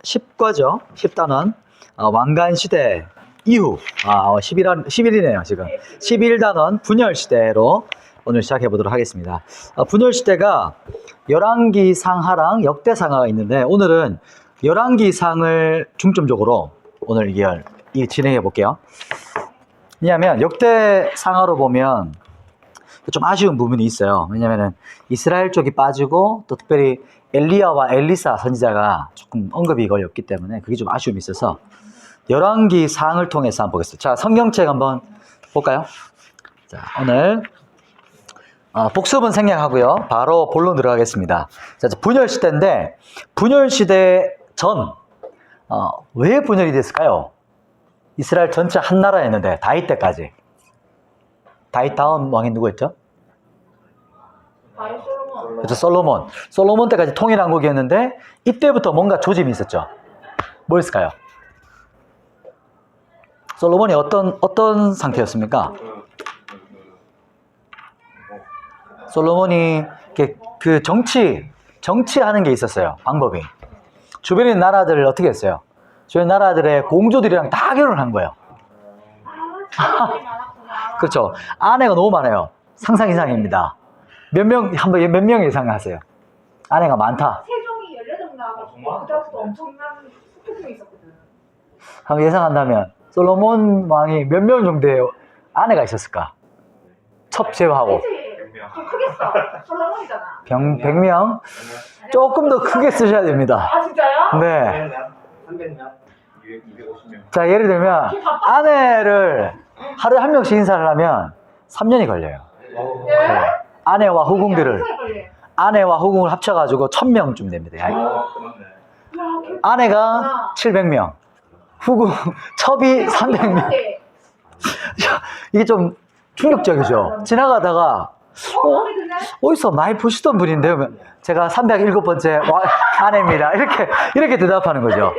10과죠. 10단원. 왕관시대 이후 11일이네요 지금. 11단원 분열시대로 오늘 시작해 보도록 하겠습니다. 분열시대가 열왕기상하랑 역대상하가 있는데 오늘은 열왕기상을 중점적으로 오늘 진행해 볼게요. 왜냐하면 역대상하로 보면 좀 아쉬운 부분이 있어요. 왜냐면은 이스라엘 쪽이 빠지고 또 특별히 엘리야와 엘리사 선지자가 조금 언급이 거의 없기 때문에 그게 좀 아쉬움이 있어서 열왕기상을 통해서 한번 보겠습니다. 자, 성경책 한번 볼까요? 자, 오늘 복습은 생략하고요. 바로 본론 들어가겠습니다. 자, 분열시대인데 분열시대 전 왜 분열이 됐을까요? 이스라엘 전체 한 나라였는데 다윗 때까지. 다윗 다음 왕이 누구였죠? 그렇죠, 솔로몬. 솔로몬 때까지 통일왕국이었는데 이때부터 뭔가 조짐이 있었죠. 뭐였을까요? 솔로몬이 어떤 상태였습니까? 솔로몬이 그 정치하는 게 있었어요. 방법이. 주변에 있는 나라들을 어떻게 했어요? 주변 나라들의 공주들이랑 다 결혼한 거예요. 그렇죠. 아내가 너무 많아요. 상상 이상입니다. 몇 명 예상하세요? 아내가 많다. 세종이 18나라가 그때부터 엄청난 폭풍이 있었거든. 한번 예상한다면 솔로몬 왕이 몇 명 정도의 아내가 있었을까? 첩 제외하고. 좀 크겠어. 솔로몬이잖아. 100명? 조금 더 크게 쓰셔야 됩니다. 아 진짜요? 네. 300명? 250명. 자, 예를 들면 아내를 하루에 한 명씩 인사를 하면 3년이 걸려요. 네. 아내와 후궁을 합쳐가지고 1000명쯤 됩니다. 아내가 700명, 첩이 300명. 이게 좀 충격적이죠. 지나가다가 어디서 많이 보시던 분인데 제가 307번째 아내입니다. 이렇게 대답하는 거죠.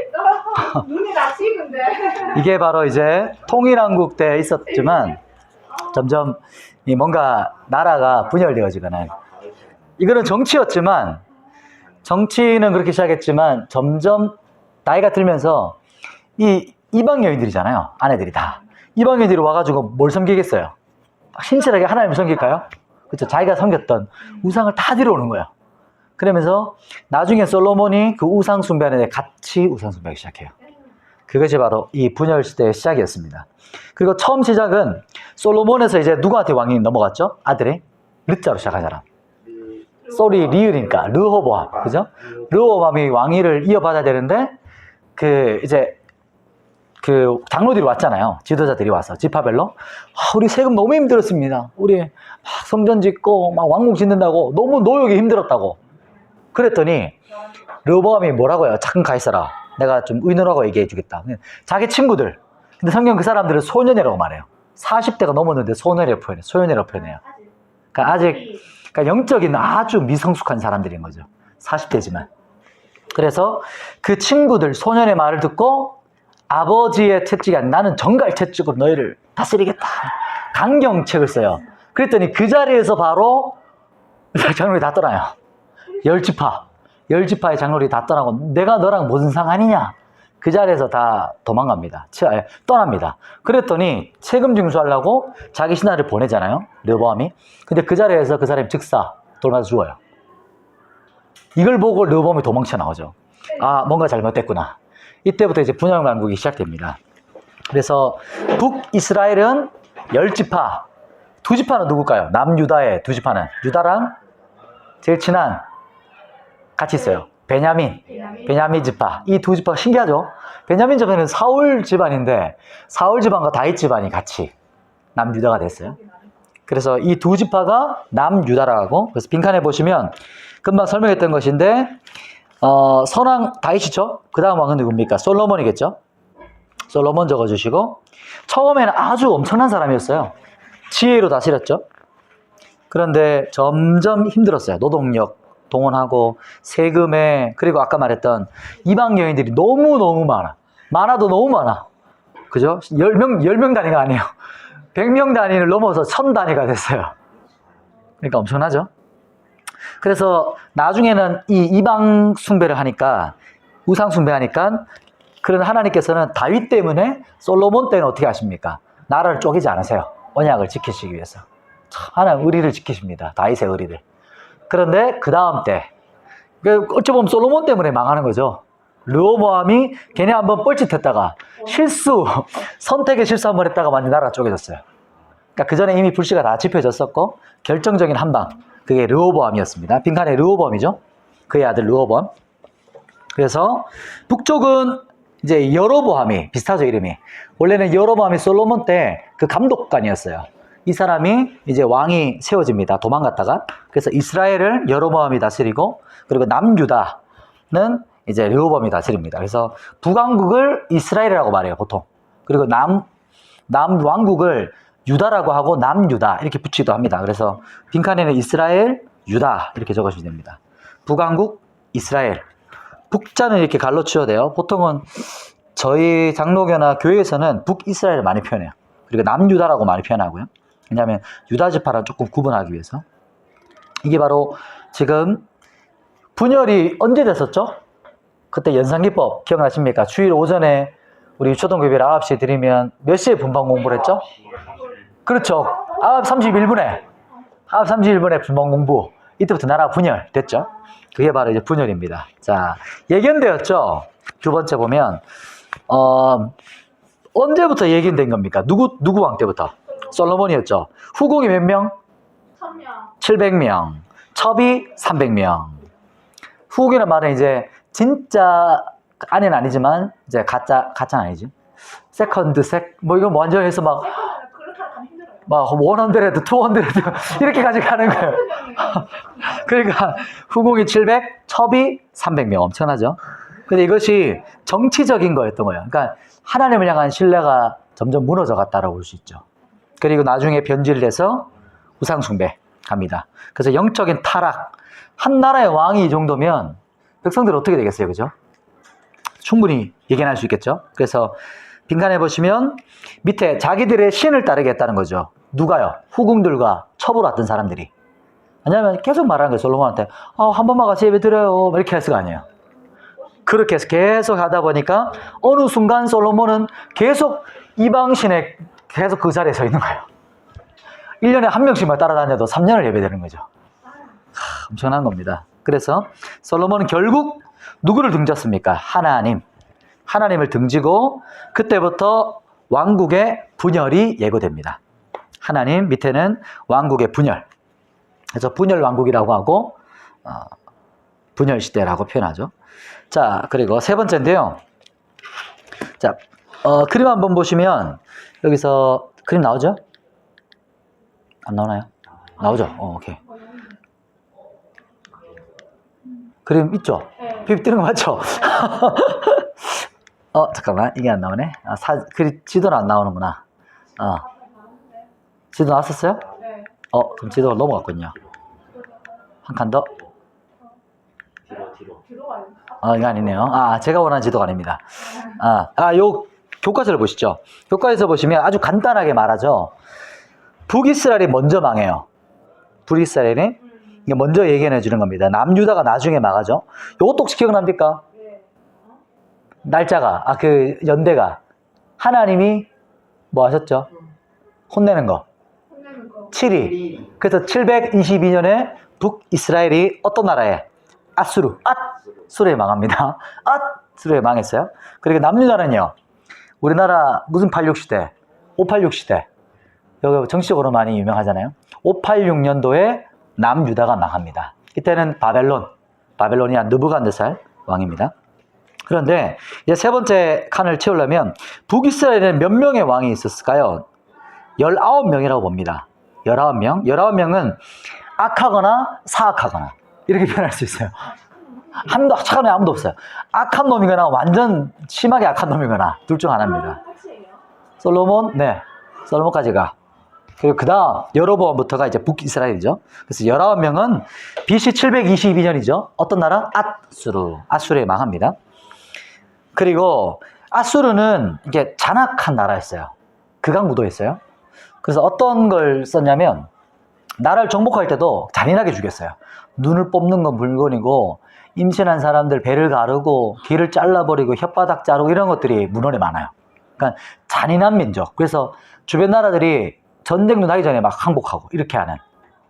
눈이 나치는데. 이게 바로 이제 통일왕국 때 있었지만 점점 뭔가 나라가 분열되어지거나 이거는 정치였지만 정치는 그렇게 시작했지만 점점 나이가 들면서 이 이방 여인들이잖아요. 아내들이 다 이방 여인들이 와가지고 뭘 섬기겠어요? 신실하게 하나님을 섬길까요? 그렇죠. 자기가 섬겼던 우상을 다 들여오는 거예요. 그러면서 나중에 솔로몬이 그 우상 숭배하는 데 같이 우상 숭배하기 시작해요. 그것이 바로 이 분열 시대의 시작이었습니다. 그리고 처음 시작은 솔로몬에서 이제 누구한테 왕이 넘어갔죠? 아들이 르자로 시작한 사람. 소리 리을이니까 르호보암, 그죠? 르호보암이 왕위를 이어받아야 되는데 이제 그 장로들이 왔잖아요. 지도자들이 와서 집합별로 우리 세금 너무 힘들었습니다. 우리 막 성전 짓고 막 왕궁 짓는다고 너무 노역이 힘들었다고. 그랬더니 르호보암이 뭐라고요? 잠깐 가 있어라. 내가 좀 의논하고 얘기해 주겠다. 자기 친구들. 근데 성경 그 사람들은 소년이라고 말해요. 40대가 넘었는데 소년이라고 표현해요. 그러니까 영적인 아주 미성숙한 사람들인 거죠. 40대지만. 그래서 그 친구들 소년의 말을 듣고 아버지의 채찍이 아닌 나는 정갈 채찍으로 너희를 다스리겠다. 강경책을 써요. 그랬더니 그 자리에서 바로 장로들이 다 떠나요. 열지파의 장로들이 다 떠나고 내가 너랑 무슨 상관이냐? 그 자리에서 다 도망갑니다. 떠납니다. 그랬더니 세금 징수하려고 자기 신하를 보내잖아요. 르호보암이. 근데 그 자리에서 그 사람이 즉사 돌아서 죽어요. 이걸 보고 르호보암이 도망쳐 나오죠. 아, 뭔가 잘못됐구나. 이때부터 이제 분열왕국이 시작됩니다. 그래서 북이스라엘은 10지파, 2지파는 누굴까요? 남유다의 2지파는 유다랑 제일 친한 같이 있어요. 베냐민 지파. 이 2지파가 신기하죠? 베냐민 지파는 사울 집안인데 사울 집안과 다윗 집안이 같이 남유다가 됐어요. 그래서 이 2지파가 남유다라고. 그래서 빈칸에 보시면 금방 설명했던 것인데 선왕 다윗이죠. 그 다음 왕은 누굽니까? 솔로몬이겠죠. 솔로몬 적어주시고 처음에는 아주 엄청난 사람이었어요. 지혜로 다스렸죠. 그런데 점점 힘들었어요. 노동력 동원하고 세금에 그리고 아까 말했던 이방 여인들이 너무 많아도 너무 많아. 그죠? 10명 단위가 아니에요. 100명 단위를 넘어서 1000 단위가 됐어요. 그러니까 엄청나죠? 그래서 나중에는 이 이방 숭배를 하니까 우상 숭배하니까 그런 하나님께서는 다윗 때문에 솔로몬 때는 어떻게 하십니까? 나라를 쪼개지 않으세요. 언약을 지키시기 위해서. 참 하나님 의리를 지키십니다. 다윗의 의리를. 그런데 그 다음 때 어찌 보면 솔로몬 때문에 망하는 거죠. 르호보암이 걔네 한번 뻘짓했다가 선택의 실수 한번 했다가 완전 나라가 쪼개졌어요. 그러니까 그 전에 이미 불씨가 다 지펴졌었고 결정적인 한방, 그게 르호보암이었습니다. 빈칸의 르호보암이죠. 그의 아들 르호보암. 그래서 북쪽은 이제 여로보암이 비슷하죠, 이름이. 원래는 여로보암이 솔로몬 때 그 감독관이었어요. 이 사람이 이제 왕이 세워집니다. 도망갔다가. 그래서 이스라엘을 여로보암이 다스리고, 그리고 남유다는 이제 르호보암이 다스립니다. 그래서 북왕국을 이스라엘이라고 말해요, 보통. 그리고 남왕국을 유다라고 하고 남유다 이렇게 붙이기도 합니다. 그래서 빈칸에는 이스라엘, 유다 이렇게 적으시면 됩니다. 북왕국, 이스라엘. 북자는 이렇게 갈로 치워야 돼요. 보통은 저희 장로교나 교회에서는 북이스라엘을 많이 표현해요. 그리고 남유다라고 많이 표현하고요. 왜냐하면 유다 지파랑 조금 구분하기 위해서. 이게 바로 지금 분열이 언제 됐었죠? 그때 연상기법 기억나십니까? 주일 오전에 우리 초등교회를 9시에 드리면 몇 시에 분방 공부를 했죠? 그렇죠. 9시 31분에 9시 31분에 분방 공부. 이때부터 나라 분열 됐죠? 그게 바로 이제 분열입니다. 자, 예견되었죠? 두 번째 보면 언제부터 예견된 겁니까? 누구 왕 때부터? 솔로몬이었죠. 후궁이 몇 명? 1000명. 700명. 첩이 300명. 후궁이라는 말은 이제 진짜 아내는 아니지만 이제 가짜는 아니지. 세컨드 뭐 이거 완전 해서 막 그렇게 하면 힘들어요. 막 100, 200 이렇게까지 가는 거예요. 그러니까 후궁이 700, 첩이 300명. 엄청나죠? 근데 이것이 정치적인 거였던 거예요. 그러니까 하나님을 향한 신뢰가 점점 무너져 갔다라고 볼 수 있죠. 그리고 나중에 변질돼서 우상숭배 갑니다. 그래서 영적인 타락. 한 나라의 왕이 이 정도면 백성들 어떻게 되겠어요? 그죠? 충분히 예견할 수 있겠죠? 그래서 빈칸에 보시면 밑에 자기들의 신을 따르겠다는 거죠. 누가요? 후궁들과 첩으로 왔던 사람들이. 왜냐하면 계속 말하는 거예요. 솔로몬한테. 한 번만 같이 예배 드려요. 이렇게 해서가 아니에요. 그렇게 해서 계속 하다 보니까 어느 순간 솔로몬은 계속 이방신에 계속 그 자리에 서 있는 거예요. 1년에 한 명씩만 따라다녀도 3년을 예배드리는 거죠. 엄청난 겁니다. 그래서 솔로몬은 결국 누구를 등졌습니까? 하나님을 등지고 그때부터 왕국의 분열이 예고됩니다. 하나님 밑에는 왕국의 분열. 그래서 분열 왕국이라고 하고 분열 시대라고 표현하죠. 자, 그리고 세 번째인데요. 자, 그림 한번 보시면 여기서 그림 나오죠? 안 나오나요? 나오죠? 오케이. 그림 있죠? 네. 비비 뜨는 거 맞죠? 잠깐만. 이게 안 나오네. 지도는 안 나오는구나. 지도 나왔었어요? 네. 그럼 지도가 넘어갔군요. 한 칸 더. 뒤로 가요. 이거 아니네요. 제가 원하는 지도가 아닙니다. 요 교과서를 보시죠. 교과서에서 보시면 아주 간단하게 말하죠. 북이스라엘이 먼저 망해요. 북이스라엘이 이게 먼저 예견해 주는 겁니다. 남유다가 나중에 망하죠. 요것도 혹시 기억납니까? 네. 날짜가, 그 연대가 하나님이 뭐 하셨죠? 혼내는 거. 혼내는 거. 7위. 그래서 722년에 북이스라엘이 어떤 나라에? 앗수르에 망합니다. 앗수르에 망했어요. 그리고 남유다는요. 우리나라 무슨 86시대? 586시대. 여기 정치적으로 많이 유명하잖아요. 586년도에 남유다가 망합니다. 이때는 바벨로니아 느부갓네살 왕입니다. 그런데 이제 세 번째 칸을 채우려면 북이스라엘에는 몇 명의 왕이 있었을까요? 19명이라고 봅니다. 19명. 19명은 악하거나 사악하거나 이렇게 표현할 수 있어요. 착한 놈이 아무도 없어요. 악한 놈이거나 완전 심하게 악한 놈이거나 둘 중 하나입니다. 솔로몬, 네. 솔로몬까지 가. 그리고 그 다음 여로보암부터가 이제 북이스라엘이죠. 그래서 19명은 BC 722년이죠. 어떤 나라? 앗수르에 망합니다. 그리고 앗수르는 이게 잔악한 나라였어요. 극악무도였어요. 그래서 어떤 걸 썼냐면 나라를 정복할 때도 잔인하게 죽였어요. 눈을 뽑는 건 물건이고 임신한 사람들 배를 가르고 귀를 잘라버리고 혓바닥 자르고 이런 것들이 문헌에 많아요. 그러니까 잔인한 민족. 그래서 주변 나라들이 전쟁도 나기 전에 막 항복하고 이렇게 하는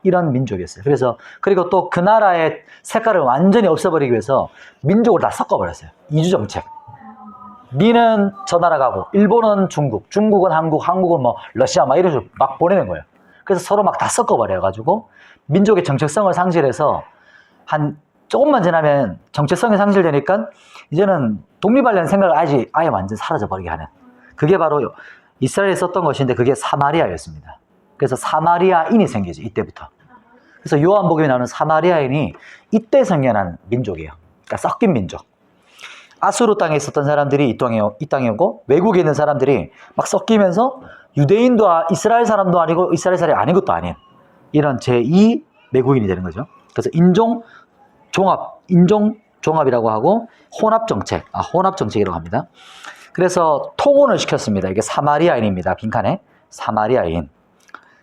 이런 민족이었어요. 그래서 그리고 또 그 나라의 색깔을 완전히 없애버리기 위해서 민족을 다 섞어버렸어요. 이주 정책. 미는 저 나라 가고 일본은 중국, 중국은 한국, 한국은 뭐 러시아 막 이런 식으로 막 보내는 거예요. 그래서 서로 막 다 섞어버려가지고 민족의 정체성을 상실해서 한 조금만 지나면 정체성이 상실되니까 이제는 독립하려는 생각을 아예 완전 사라져버리게 하는, 그게 바로 이스라엘에 썼던 것인데 그게 사마리아였습니다. 그래서 사마리아인이 생기죠. 이때부터. 그래서 요한복음에 나오는 사마리아인이 이때 생겨난 민족이에요. 그러니까 섞인 민족. 아수르 땅에 있었던 사람들이 이 땅에 오고 외국에 있는 사람들이 막 섞이면서 유대인도 이스라엘 사람도 아니고 이스라엘 사람이 아닌 것도 아닌 이런 제2 외국인이 되는 거죠. 그래서 인종 종합이라고 하고 혼합정책이라고 합니다. 그래서 통혼을 시켰습니다. 이게 사마리아인입니다. 빈칸에 사마리아인.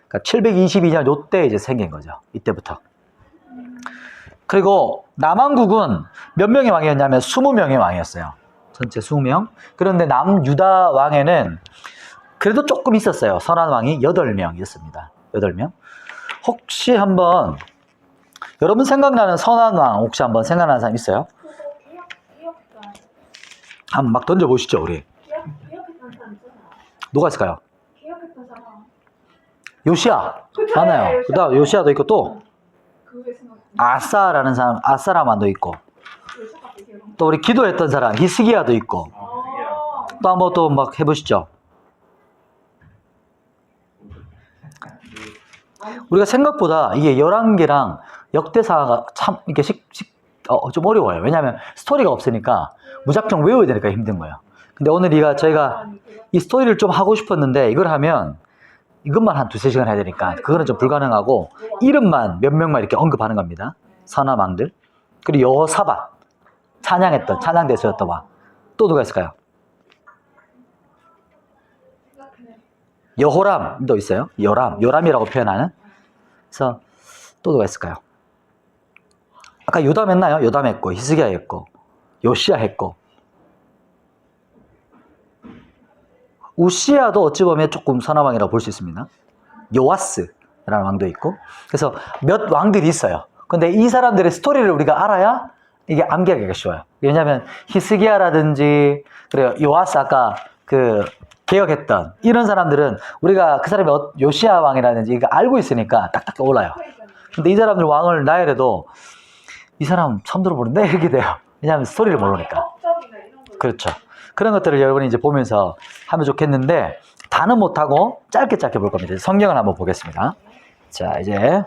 그러니까 722년 요때 이제 생긴 거죠. 이때부터. 그리고 남왕국은 몇 명의 왕이었냐면 20명의 왕이었어요. 전체 20명. 그런데 남유다 왕에는 그래도 조금 있었어요. 선한 왕이 8명 있었습니다. 8명. 혹시 한번 여러분 생각나는 선한 왕 혹시 한번 생각나는 사람 있어요? 한번 막 던져보시죠. 우리. 기억했던 사람 있잖아. 누가 있을까요? 기억했던 사람. 요시야. 그쵸? 맞나요? 요시야. 그다음 요시야도 있고 또 그왜 생각? 아사라는 사람, 아사라만도 있고 요시가 되게 이런. 또 우리 기도했던 사람 히스기야도 있고 아. 또 한번 또 막 해보시죠. 우리가 생각보다 이게 11개랑 역대사가 참 이렇게 좀 어려워요. 왜냐하면 스토리가 없으니까 무작정 외워야 되니까 힘든 거예요. 근데 오늘 저희가 이 스토리를 좀 하고 싶었는데 이걸 하면 이것만 한 2-3시간 해야 되니까 그거는 좀 불가능하고 이름만 몇 명만 이렇게 언급하는 겁니다. 선한 왕들. 그리고 여호사밧 찬양대수였던 왕. 또 누가 있을까요? 여호람도 있어요. 요람이라고 표현하는. 그래서 또 누가 있을까요? 아까 요담 했나요? 요담 했고 히스기야 했고 요시야 했고 우시야도 어찌 보면 조금 선한 왕이라고 볼 수 있습니다. 요아스라는 왕도 있고. 그래서 몇 왕들이 있어요. 근데 이 사람들의 스토리를 우리가 알아야 이게 암기하기가 쉬워요. 왜냐하면 히스기야라든지 그리고 요아스 아까 그 개혁했던 이런 사람들은 우리가 그 사람이 요시야 왕이라든지 이거 알고 있으니까 딱딱 떠올라요. 근데 이 사람들 왕을 나열해도 이 사람 처음 들어보는데 이렇게 돼요. 왜냐하면 스토리를 모르니까. 그렇죠. 그런 것들을 여러분이 이제 보면서 하면 좋겠는데 다는 못하고 짧게 볼 겁니다. 성경을 한번 보겠습니다. 자, 이제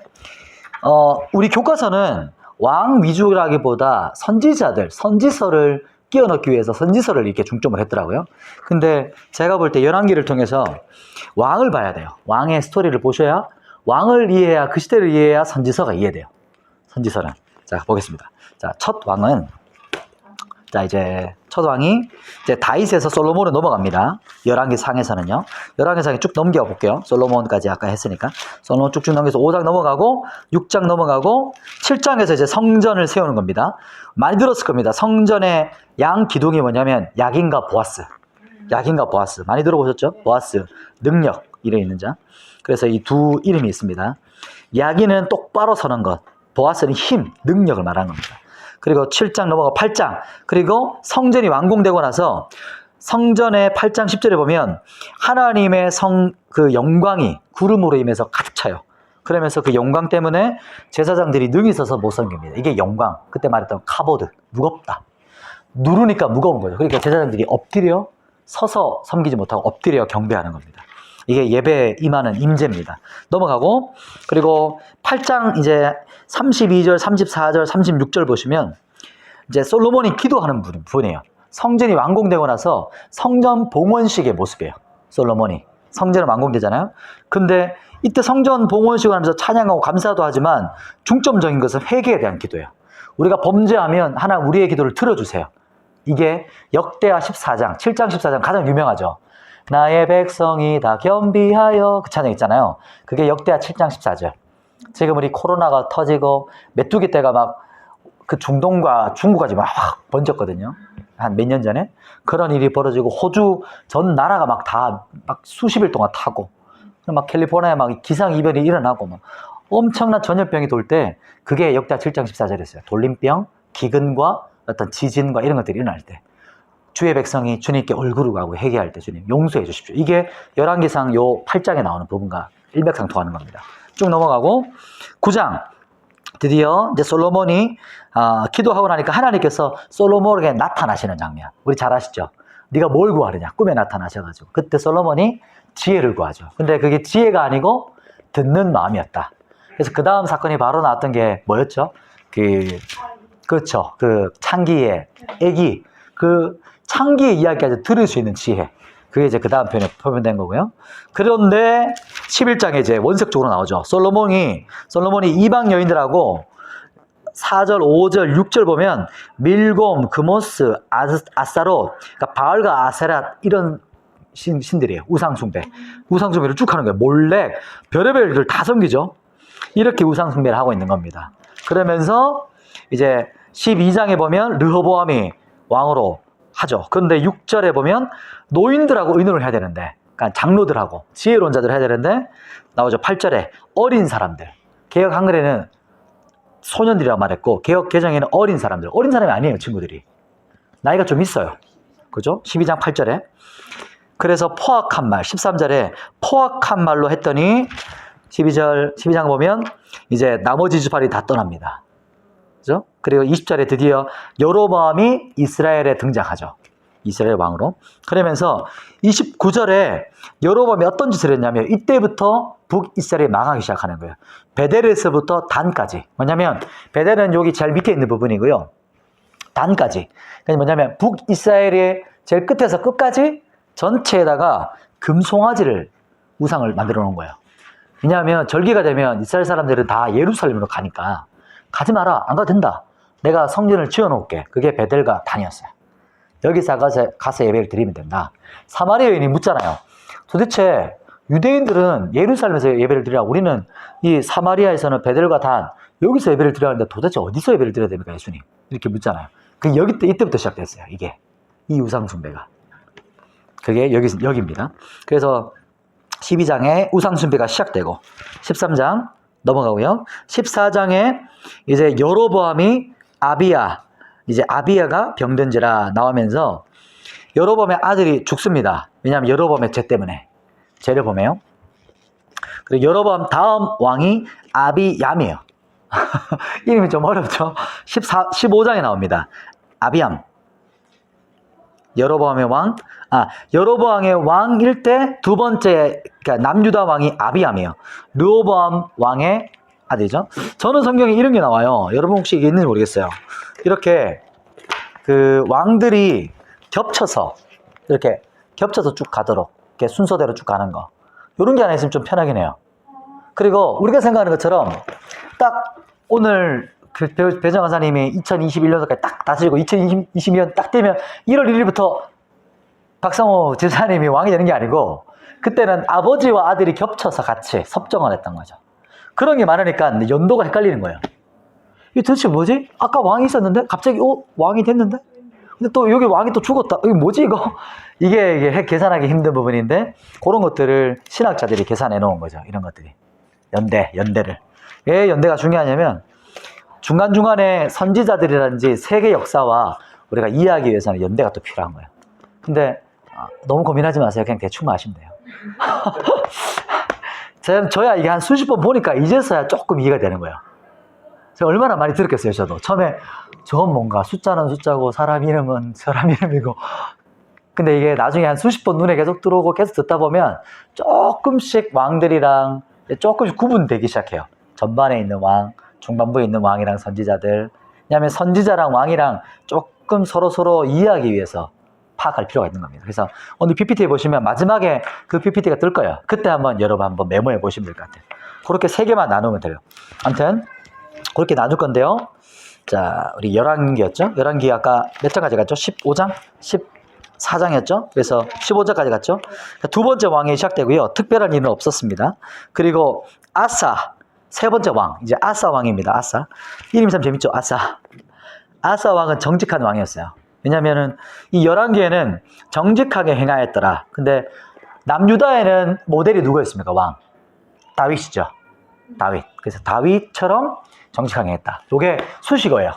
우리 교과서는 왕 위주라기보다 선지서를 끼워 넣기 위해서 선지서를 이렇게 중점을 했더라고요. 근데 제가 볼 때 열왕기를 통해서 왕을 봐야 돼요. 왕의 스토리를 보셔야 왕을 이해해야 그 시대를 이해해야 선지서가 이해돼요. 선지서는. 자, 보겠습니다. 자, 첫 왕은 첫 왕이 이제 다윗에서 솔로몬으로 넘어갑니다. 열왕기 상에서는요. 열왕기 상에 쭉 넘겨 볼게요. 솔로몬까지 아까 했으니까. 솔로몬 쭉쭉 넘겨서 5장 넘어가고 6장 넘어가고 7장에서 이제 성전을 세우는 겁니다. 많이 들었을 겁니다. 성전의 양 기둥이 뭐냐면 야긴과 보아스. 많이 들어보셨죠? 보아스, 능력 이래 있는 자. 그래서 이 두 이름이 있습니다. 야긴은 똑바로 서는 것, 보아스는 힘, 능력을 말하는 겁니다. 그리고 7장 넘어가 8장. 그리고 성전이 완공되고 나서 성전의 8장 10절에 보면 하나님의 그 영광이 구름으로 임해서 가득 차요. 그러면서 그 영광 때문에 제사장들이 능히 서서 못 섬깁니다. 이게 영광. 그때 말했던 카보드. 무겁다. 누르니까 무거운 거죠. 그러니까 제사장들이 엎드려 서서 섬기지 못하고 엎드려 경배하는 겁니다. 이게 예배에 임하는 임재입니다. 넘어가고 그리고 8장 이제 32절, 34절, 36절 보시면 이제 솔로몬이 기도하는 부분이에요. 성전이 완공되고 나서 성전 봉헌식의 모습이에요. 솔로몬이. 성전은 완공되잖아요. 근데 이때 성전 봉헌식을 하면서 찬양하고 감사도 하지만 중점적인 것은 회개에 대한 기도예요. 우리가 범죄하면 하나님 우리의 기도를 들어주세요. 이게 역대하 14장, 7장 14장 가장 유명하죠. 나의 백성이 다 겸비하여 그 찬양 있잖아요. 그게 역대하 7장 14절. 지금 우리 코로나가 터지고 메뚜기 떼가 막 그 중동과 중국까지 막 번졌거든요. 한 몇 년 전에. 그런 일이 벌어지고 호주 전 나라가 막 다 막 수십 일 동안 타고 막 캘리포니아에 막 기상이변이 일어나고 막 엄청난 전염병이 돌 때 그게 역대 7장 14절이었어요. 돌림병, 기근과 어떤 지진과 이런 것들이 일어날 때 주의 백성이 주님께 얼굴을 가고 회개할 때 주님 용서해 주십시오. 이게 열왕기상 요 8장에 나오는 부분과 일맥상통하는 겁니다. 쭉 넘어가고 9장 드디어 이제 솔로몬이 기도하고 나니까 하나님께서 솔로몬에게 나타나시는 장면. 우리 잘 아시죠? 네가 뭘 구하느냐? 꿈에 나타나셔가지고 그때 솔로몬이 지혜를 구하죠. 근데 그게 지혜가 아니고 듣는 마음이었다. 그래서 그 다음 사건이 바로 나왔던 게 뭐였죠? 그렇죠. 그 창기의 애기, 그 창기의 이야기까지 들을 수 있는 지혜. 그게 이제 그 다음 편에 표현된 거고요. 그런데 11장에 이제 원색적으로 나오죠. 솔로몬이 이방 여인들하고 4절, 5절, 6절 보면 밀곰, 그모스, 아사롯, 그러니까 바알과 아세랏 이런 신들이에요. 우상숭배를 쭉 하는 거예요. 몰래 별의별 일을 다 섬기죠. 이렇게 우상숭배를 하고 있는 겁니다. 그러면서 이제 12장에 보면 르호보암이 왕으로 하죠. 그런데 6절에 보면 노인들하고 의논을 해야 되는데, 그러니까 장로들하고 지혜론자들 해야 되는데 나오죠. 8절에 어린 사람들. 개역 한글에는 소년들이라고 말했고 개역 개정에는 어린 사람들. 어린 사람이 아니에요, 친구들이. 나이가 좀 있어요. 그죠? 12장 8절에. 그래서 포악한 말, 13절에 포악한 말로 했더니 12장 보면 이제 나머지 지파들이 다 떠납니다. 그죠? 그리고 20절에 드디어 여로보암이 이스라엘에 등장하죠. 이스라엘 왕으로. 그러면서 29절에 여로보암이 어떤 짓을 했냐면 이때부터 북이스라엘이 망하기 시작하는 거예요. 베델에서부터 단까지. 뭐냐면 베델은 여기 제일 밑에 있는 부분이고요. 단까지. 그게 뭐냐면 북이스라엘의 제일 끝에서 끝까지 전체에다가 금송아지를 우상을 만들어 놓은 거예요. 왜냐하면 절기가 되면 이스라엘 사람들은 다 예루살렘으로 가니까 가지 마라. 안 가도 된다. 내가 성전을 지어놓을게. 그게 베델과 단이었어요. 여기서 가서 예배를 드리면 된다. 사마리아 여인이 묻잖아요. 도대체 유대인들은 예루살렘에서 예배를 드리라고 우리는 이 사마리아에서는 베델과 단 여기서 예배를 드려야 하는데 도대체 어디서 예배를 드려야 됩니까, 예수님? 이렇게 묻잖아요. 그 이때부터 시작됐어요. 이 우상숭배가. 그게 여기입니다. 그래서 12장에 우상숭배가 시작되고 13장 넘어가고요. 14장에 이제 여로보암이 아비야가 병든지라 나오면서 여로보암의 아들이 죽습니다. 왜냐하면 여로보암의 죄 때문에. 죄를 보면요. 그리고 여로보암 다음 왕이 아비얌이에요. 이름이 좀 어렵죠. 15장에 나옵니다. 아비얌. 여로보암의 왕일 때 두 번째, 그러니까 남유다 왕이 아비암이에요. 르호보암 왕의 아들이죠. 저는 성경에 이런 게 나와요. 여러분 혹시 이게 있는지 모르겠어요. 이렇게 그 왕들이 이렇게 겹쳐서 쭉 가도록 이렇게 순서대로 쭉 가는 거. 이런 게 하나 있으면 좀 편하긴 해요. 그리고 우리가 생각하는 것처럼 딱 오늘 그 배정 간사님이 2021년도까지 딱 다스리고 2022년 딱 되면 1월 1일부터 박상호 집사님이 왕이 되는 게 아니고 그때는 아버지와 아들이 겹쳐서 같이 섭정을 했던 거죠. 그런 게 많으니까 연도가 헷갈리는 거예요. 이게 도대체 뭐지? 아까 왕이 있었는데 갑자기 왕이 됐는데? 근데 또 여기 왕이 또 죽었다. 이게 뭐지 이거? 이게 계산하기 힘든 부분인데 그런 것들을 신학자들이 계산해 놓은 거죠. 이런 것들이. 연대를. 왜 연대가 중요하냐면 중간중간에 선지자들이라든지 세계 역사와 우리가 이해하기 위해서는 연대가 또 필요한 거예요. 근데 너무 고민하지 마세요. 그냥 대충 마시면 돼요. 저야 이게 한 수십 번 보니까 이제서야 조금 이해가 되는 거예요. 제가 얼마나 많이 들었겠어요, 저도. 처음에 저건 뭔가 숫자는 숫자고 사람 이름은 사람 이름이고. 근데 이게 나중에 한 수십 번 눈에 계속 들어오고 계속 듣다 보면 조금씩 왕들이랑 조금씩 구분되기 시작해요. 전반에 있는 왕, 중반부에 있는 왕이랑 선지자들. 왜냐하면 선지자랑 왕이랑 조금 서로 이해하기 위해서 파악할 필요가 있는 겁니다. 그래서 오늘 PPT에 보시면 마지막에 그 PPT가 뜰 거예요. 그때 여러분 한번 메모해 보시면 될 것 같아요. 그렇게 3개만 나누면 돼요. 아무튼 그렇게 나눌 건데요. 자, 우리 열왕기였죠? 열왕기 아까 몇 장까지 갔죠? 15장? 14장이었죠? 그래서 15장까지 갔죠? 두 번째 왕이 시작되고요. 특별한 일은 없었습니다. 그리고 아사, 세 번째 왕. 이제 아사 왕입니다. 아사. 이름이 참 재밌죠? 아사. 아사 왕은 정직한 왕이었어요. 왜냐면은 이 11개는 정직하게 행하였더라. 근데 남유다에는 모델이 누구였습니까? 왕. 다윗이죠. 다윗. 그래서 다윗처럼 정직하게 했다. 이게 수식어예요.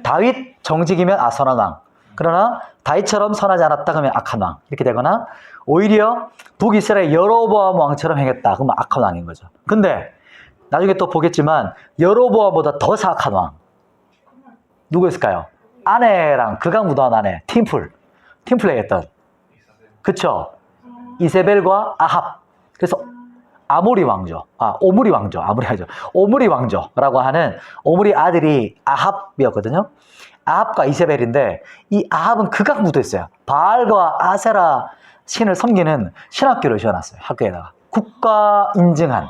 다윗 정직이면 선한 왕. 그러나 다윗처럼 선하지 않았다 그러면 악한 왕. 이렇게 되거나 오히려 북이스라엘 여로보암 왕처럼 행했다. 그러면 악한 왕인 거죠. 근데 나중에 또 보겠지만 여로보암보다 더 사악한 왕. 누구였을까요? 아내랑 극악 무도한 아내 팀플레이 했던. 그쵸? 이세벨과 아합. 그래서 오므리 왕조라고 하는 오므리 아들이 아합이었거든요. 아합과 이세벨인데 이 아합은 극악 무도했어요. 바알과 아세라 신을 섬기는 신학교를 지어놨어요. 학교에다가. 국가 인증한.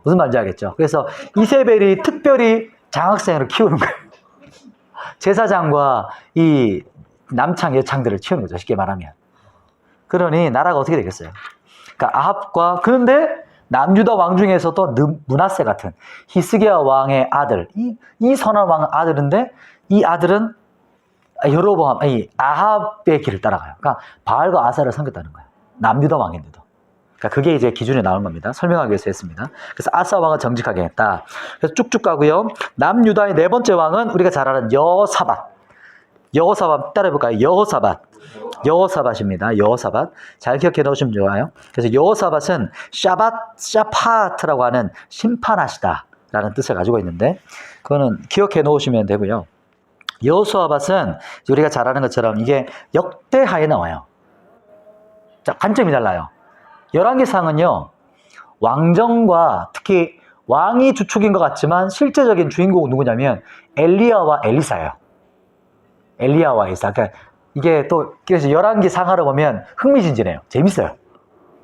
무슨 말인지 알겠죠? 그래서 이세벨이 특별히 장학생을 키우는 거예요. 제사장과 이 남창 여창들을 키우는 거죠. 쉽게 말하면. 그러니 나라가 어떻게 되겠어요? 그러니까 아합과 그런데 남유다 왕 중에서도 므낫세 같은 히스기야 왕의 아들 이 선한 왕 아들인데 이 아들은 여로보암 아합의 길을 따라가요. 그러니까 바알과 아사를 섬겼다는 거예요. 남유다 왕인데도. 그러니까 그게 이제 기준에 나온 겁니다. 설명하기 위해서 했습니다. 그래서 아사 왕은 정직하게 했다. 그래서 쭉쭉 가고요. 남유다의 네 번째 왕은 우리가 잘 아는 여호사밧 따라해볼까요? 여호사밧입니다. 여호사밧. 잘 기억해 놓으시면 좋아요. 그래서 여호사밧은 샤파트라고 하는 심판하시다라는 뜻을 가지고 있는데 그거는 기억해 놓으시면 되고요. 여호사밧은 우리가 잘 아는 것처럼 이게 역대하에 나와요. 자, 관점이 달라요. 열왕기상은요, 왕정과 특히 왕이 주축인 것 같지만 실제적인 주인공은 누구냐면 엘리야와 엘리사예요. 엘리야와 엘리사. 그러니까 이게 또 그래서 열왕기상 하러 보면 흥미진진해요. 재밌어요.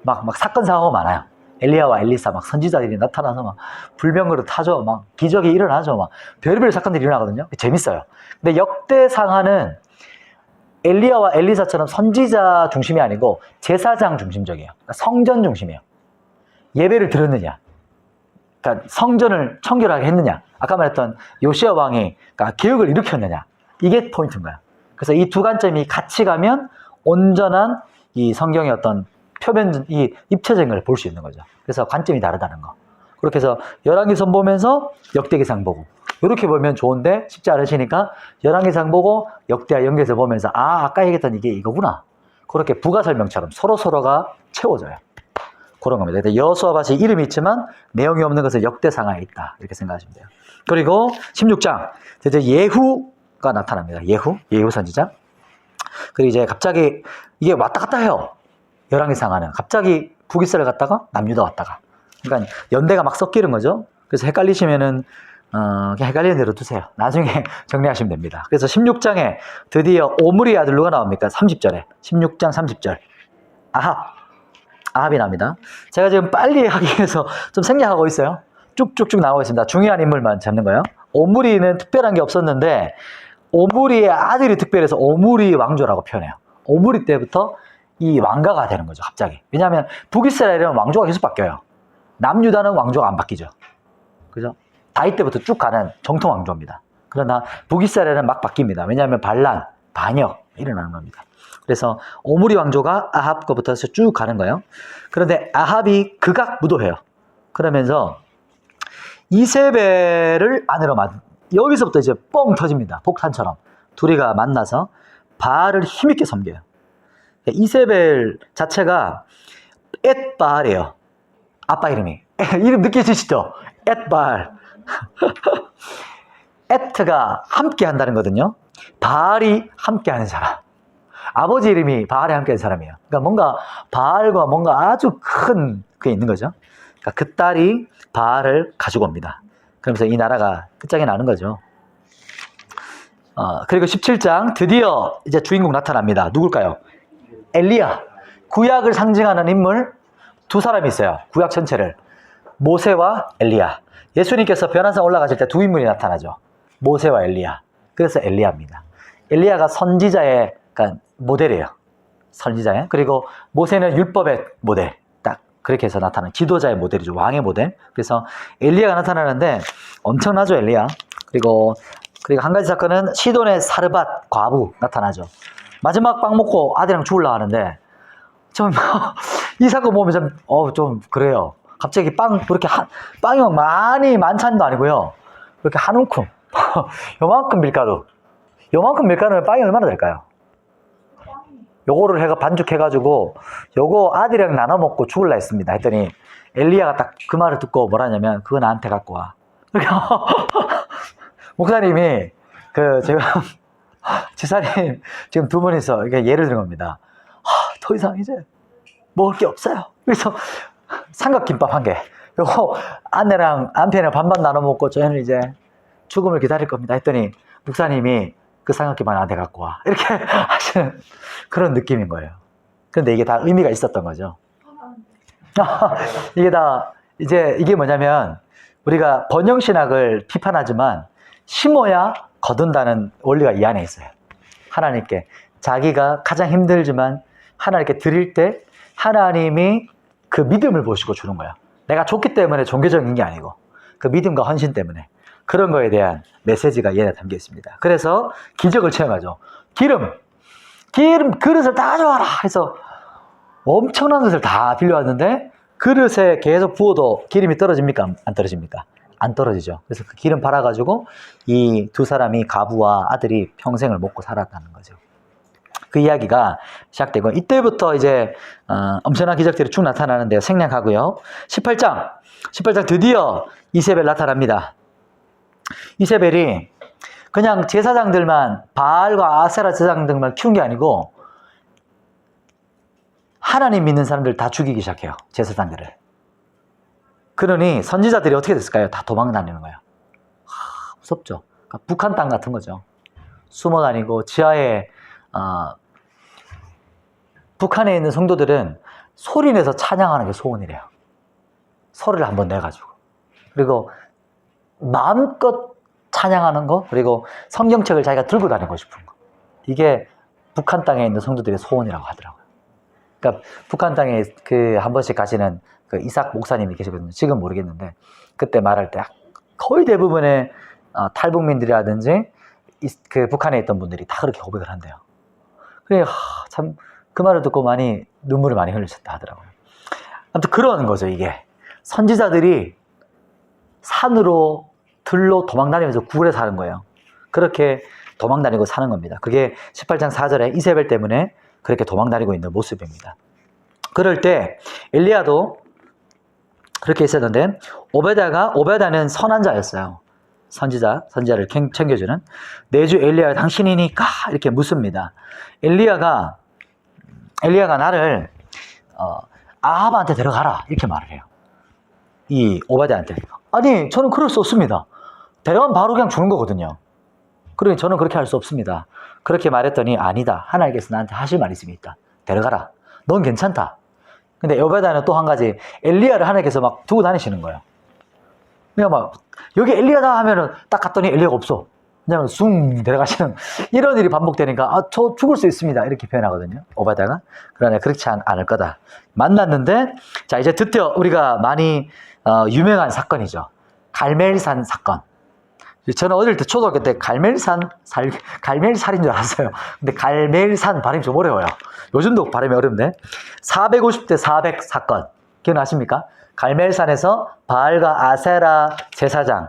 막 사건 사고가 많아요. 엘리야와 엘리사 막 선지자들이 나타나서 막 불병거를 타죠. 막 기적이 일어나죠. 막 별의별 사건들이 일어나거든요. 재밌어요. 근데 역대상하는 엘리야와 엘리사처럼 선지자 중심이 아니고 제사장 중심적이에요. 그러니까 성전 중심이에요. 예배를 드렸느냐, 그러니까 성전을 청결하게 했느냐, 아까 말했던 요시야 왕이 그러니까 개혁을 일으켰느냐, 이게 포인트인 거야. 그래서 이 두 관점이 같이 가면 온전한 이 성경의 어떤 표면, 이 입체적인 걸 볼 수 있는 거죠. 그래서 관점이 다르다는 거. 그렇게 해서 열왕기상 보면서 역대기상 보고, 이렇게 보면 좋은데 쉽지 않으시니까 열왕기상 보고 역대하 연결해서 보면서 아까 얘기했던 이게 이거구나. 그렇게 부가 설명처럼 서로가 채워져요. 그런 겁니다. 여호사밧이 이름이 있지만 내용이 없는 것은 역대상하에 있다. 이렇게 생각하시면 돼요. 그리고 16장 이제 예후가 나타납니다. 예후 선지자. 그리고 이제 갑자기 이게 왔다 갔다 해요. 열왕기상하는 갑자기 북이스라엘 갔다가 남유다 왔다가. 그러니까 연대가 막 섞이는 거죠. 그래서 헷갈리시면은 그냥 헷갈리는 대로 두세요. 나중에 정리하시면 됩니다. 그래서 16장에 드디어 오므리 아들 누가 나옵니까? 30절에 16장 30절 아합이 나옵니다. 제가 지금 빨리 하기 위해서 좀 생략하고 있어요. 쭉쭉쭉 나오고 있습니다. 중요한 인물만 잡는 거예요. 오므리는 특별한 게 없었는데 오므리의 아들이 특별해서 오므리 왕조라고 표현해요. 오므리 때부터 이 왕가가 되는 거죠. 갑자기. 왜냐하면 북이스라엘은 왕조가 계속 바뀌어요. 남유다는 왕조가 안 바뀌죠. 그죠? 다윗 때부터 쭉 가는 정통 왕조입니다. 그러나 북이스라엘은 막 바뀝니다. 왜냐하면 반역 일어나는 겁니다. 그래서 오므리 왕조가 아합 거부터 해서 쭉 가는 거예요. 그런데 아합이 극악 무도해요. 그러면서 이세벨을 아내로 여기서부터 이제 뻥 터집니다. 폭탄처럼. 둘이가 만나서 바알을 힘있게 섬겨요. 이세벨 자체가 엣바알이에요. 아빠 이름이. 이름 느껴지시죠? 엣바알. 에트가 함께 한다는 거거든요. 바알이 함께 하는 사람. 아버지 이름이 바알이 함께 하는 사람이에요. 그러니까 뭔가 바알과 뭔가 아주 큰 그게 있는 거죠. 그러니까 그 딸이 바알을 가지고 옵니다. 그러면서 이 나라가 끝장이 나는 거죠. 그리고 17장 드디어 이제 주인공 나타납니다. 누굴까요? 엘리야. 구약을 상징하는 인물 두 사람이 있어요. 구약 전체를. 모세와 엘리야. 예수님께서 변화산 올라가실 때 두 인물이 나타나죠. 모세와 엘리야. 그래서 엘리야입니다. 엘리야가 선지자의 그러니까 모델이에요. 선지자의. 그리고 모세는 율법의 모델. 딱 그렇게 해서 나타나는 지도자의 모델이죠. 왕의 모델. 그래서 엘리야가 나타나는데 엄청나죠, 엘리야. 그리고 그리고 한 가지 사건은 시돈의 사르밧 과부 나타나죠. 마지막 빵 먹고 아들이랑 죽으려고 하는데 좀 이 사건 보면 좀 그래요. 갑자기 그렇게 빵이 막 많이 많찬도 아니고요. 그렇게 한 움큼 요만큼 밀가루면 빵이 얼마나 될까요? 요거를 해가 반죽해가지고 요거 아들이랑 나눠 먹고 죽을라 했습니다. 했더니 엘리야가 딱 그 말을 듣고 뭐라 하냐면 그거 나한테 갖고 와. 목사님이 지금 지사님 지금 두 분이서 이렇게 예를 든 겁니다. 더 이상 이제 먹을 게 없어요. 그래서 삼각김밥 한 개. 요거 아내랑 남편이랑 반반 나눠 먹고 저희는 이제 죽음을 기다릴 겁니다. 했더니 목사님이 그 삼각김밥 나한테 갖고 와. 이렇게 하시는 그런 느낌인 거예요. 그런데 이게 다 의미가 있었던 거죠. 이게 뭐냐면 우리가 번영신학을 비판하지만 심어야 거둔다는 원리가 이 안에 있어요. 하나님께 자기가 가장 힘들지만 하나님께 드릴 때 하나님이 그 믿음을 보시고 주는 거야. 내가 좋기 때문에 종교적인 게 아니고 그 믿음과 헌신 때문에 그런 거에 대한 메시지가 얘에 담겨 있습니다. 그래서 기적을 체험하죠. 기름 그릇을 다 가져와라 해서 엄청난 것을 다 빌려왔는데 그릇에 계속 부어도 기름이 떨어집니까? 안 떨어집니까? 안 떨어지죠. 그래서 그 기름 팔아가지고 이 두 사람이 가부와 아들이 평생을 먹고 살았다는 거죠. 그 이야기가 시작되고 이때부터 이제 엄청난 기적들이 쭉 나타나는데요. 생략하고요. 18장 드디어 이세벨 나타납니다. 이세벨이 그냥 제사장들만 바알과 아세라 제사장들만 키운 게 아니고 하나님 믿는 사람들 다 죽이기 시작해요. 제사장들을. 그러니 선지자들이 어떻게 됐을까요? 다 도망 다니는 거예요. 무섭죠. 그러니까 북한 땅 같은 거죠. 숨어 다니고 지하에 북한에 있는 성도들은 소리 내서 찬양하는 게 소원이래요. 소리를 한번 내가지고. 그리고 마음껏 찬양하는 거, 그리고 성경책을 자기가 들고 다니고 싶은 거. 이게 북한 땅에 있는 성도들의 소원이라고 하더라고요. 그러니까 북한 땅에 한 번씩 가시는 그 이삭 목사님이 계시거든요. 지금 모르겠는데 그때 말할 때 거의 대부분의 탈북민들이라든지 그 북한에 있던 분들이 다 그렇게 고백을 한대요. 그래 참 그 말을 듣고 많이 눈물을 많이 흘리셨다 하더라고요. 아무튼 그런 거죠. 이게 선지자들이 산으로 들로 도망다니면서 굴에 사는 거예요. 그렇게 도망다니고 사는 겁니다. 그게 18장 4절에 이세벨 때문에 그렇게 도망다니고 있는 모습입니다. 그럴 때 엘리야도 그렇게 있었는데 오베다는 선한 자였어요. 선지자를 챙겨주는 내주 엘리야 당신이니까 이렇게 묻습니다. 엘리야가 나를 아합한테 데려가라 이렇게 말을 해요. 이 오베다한테. 아니 저는 그럴 수 없습니다. 데려가면 바로 그냥 죽는 거거든요. 그러니 저는 그렇게 할 수 없습니다. 그렇게 말했더니 아니다. 하나님께서 나한테 하실 말이 있다. 데려가라. 넌 괜찮다. 근데 오베다는 또 한 가지 엘리야를 하나님께서 막 두고 다니시는 거예요. 그냥 막 여기 엘리야다 하면은 딱 갔더니 엘리야가 없어. 그냥 숭 데려가시는 이런 일이 반복되니까 저 죽을 수 있습니다. 이렇게 표현하거든요. 오베다가. 그러나 그렇지 않을 거다. 만났는데 자 이제 드디어 우리가 많이 유명한 사건이죠. 갈멜산 사건. 저는 어릴 때 초등학교 때 갈멜살인 줄 알았어요. 근데 갈멜산 발음이 좀 어려워요. 요즘도 발음이 어렵네. 450대 400 사건. 기억나십니까? 갈멜산에서 바알과 아세라 제사장,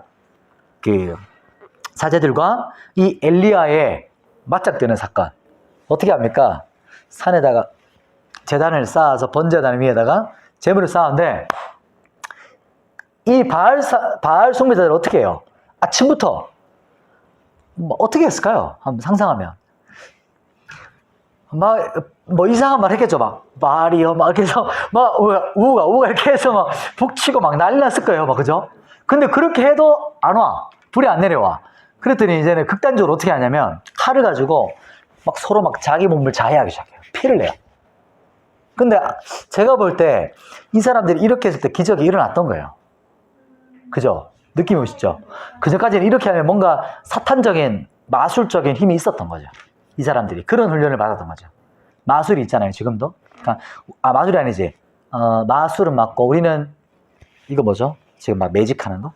사제들과 이 엘리야의 맞짱뜨는 사건. 어떻게 합니까? 산에다가 제단을 쌓아서 번제단 위에다가 제물을 쌓았는데 이 바알 숭배자들은 어떻게 해요? 아침부터 어떻게 했을까요? 한번 상상하면 뭐 이상한 말 했겠죠. 말이요 이렇게 해서 우가 이렇게 해서 북치고 난리 났을 거예요. 그죠? 근데 그렇게 해도 안 와. 불이 안 내려와. 그랬더니 이제는 극단적으로 어떻게 하냐면 칼을 가지고 서로 자기 몸을 자해하기 시작해요. 피를 내요. 근데 제가 볼 때 이 사람들이 이렇게 했을 때 기적이 일어났던 거예요. 그죠? 느낌이 오시죠? 그전까지는 이렇게 하면 뭔가 사탄적인 마술적인 힘이 있었던 거죠. 이 사람들이 그런 훈련을 받았던 거죠. 마술이 있잖아요. 지금도. 그러니까, 마술이 아니지. 마술은 맞고 우리는 이거 뭐죠? 지금 매직하는 거?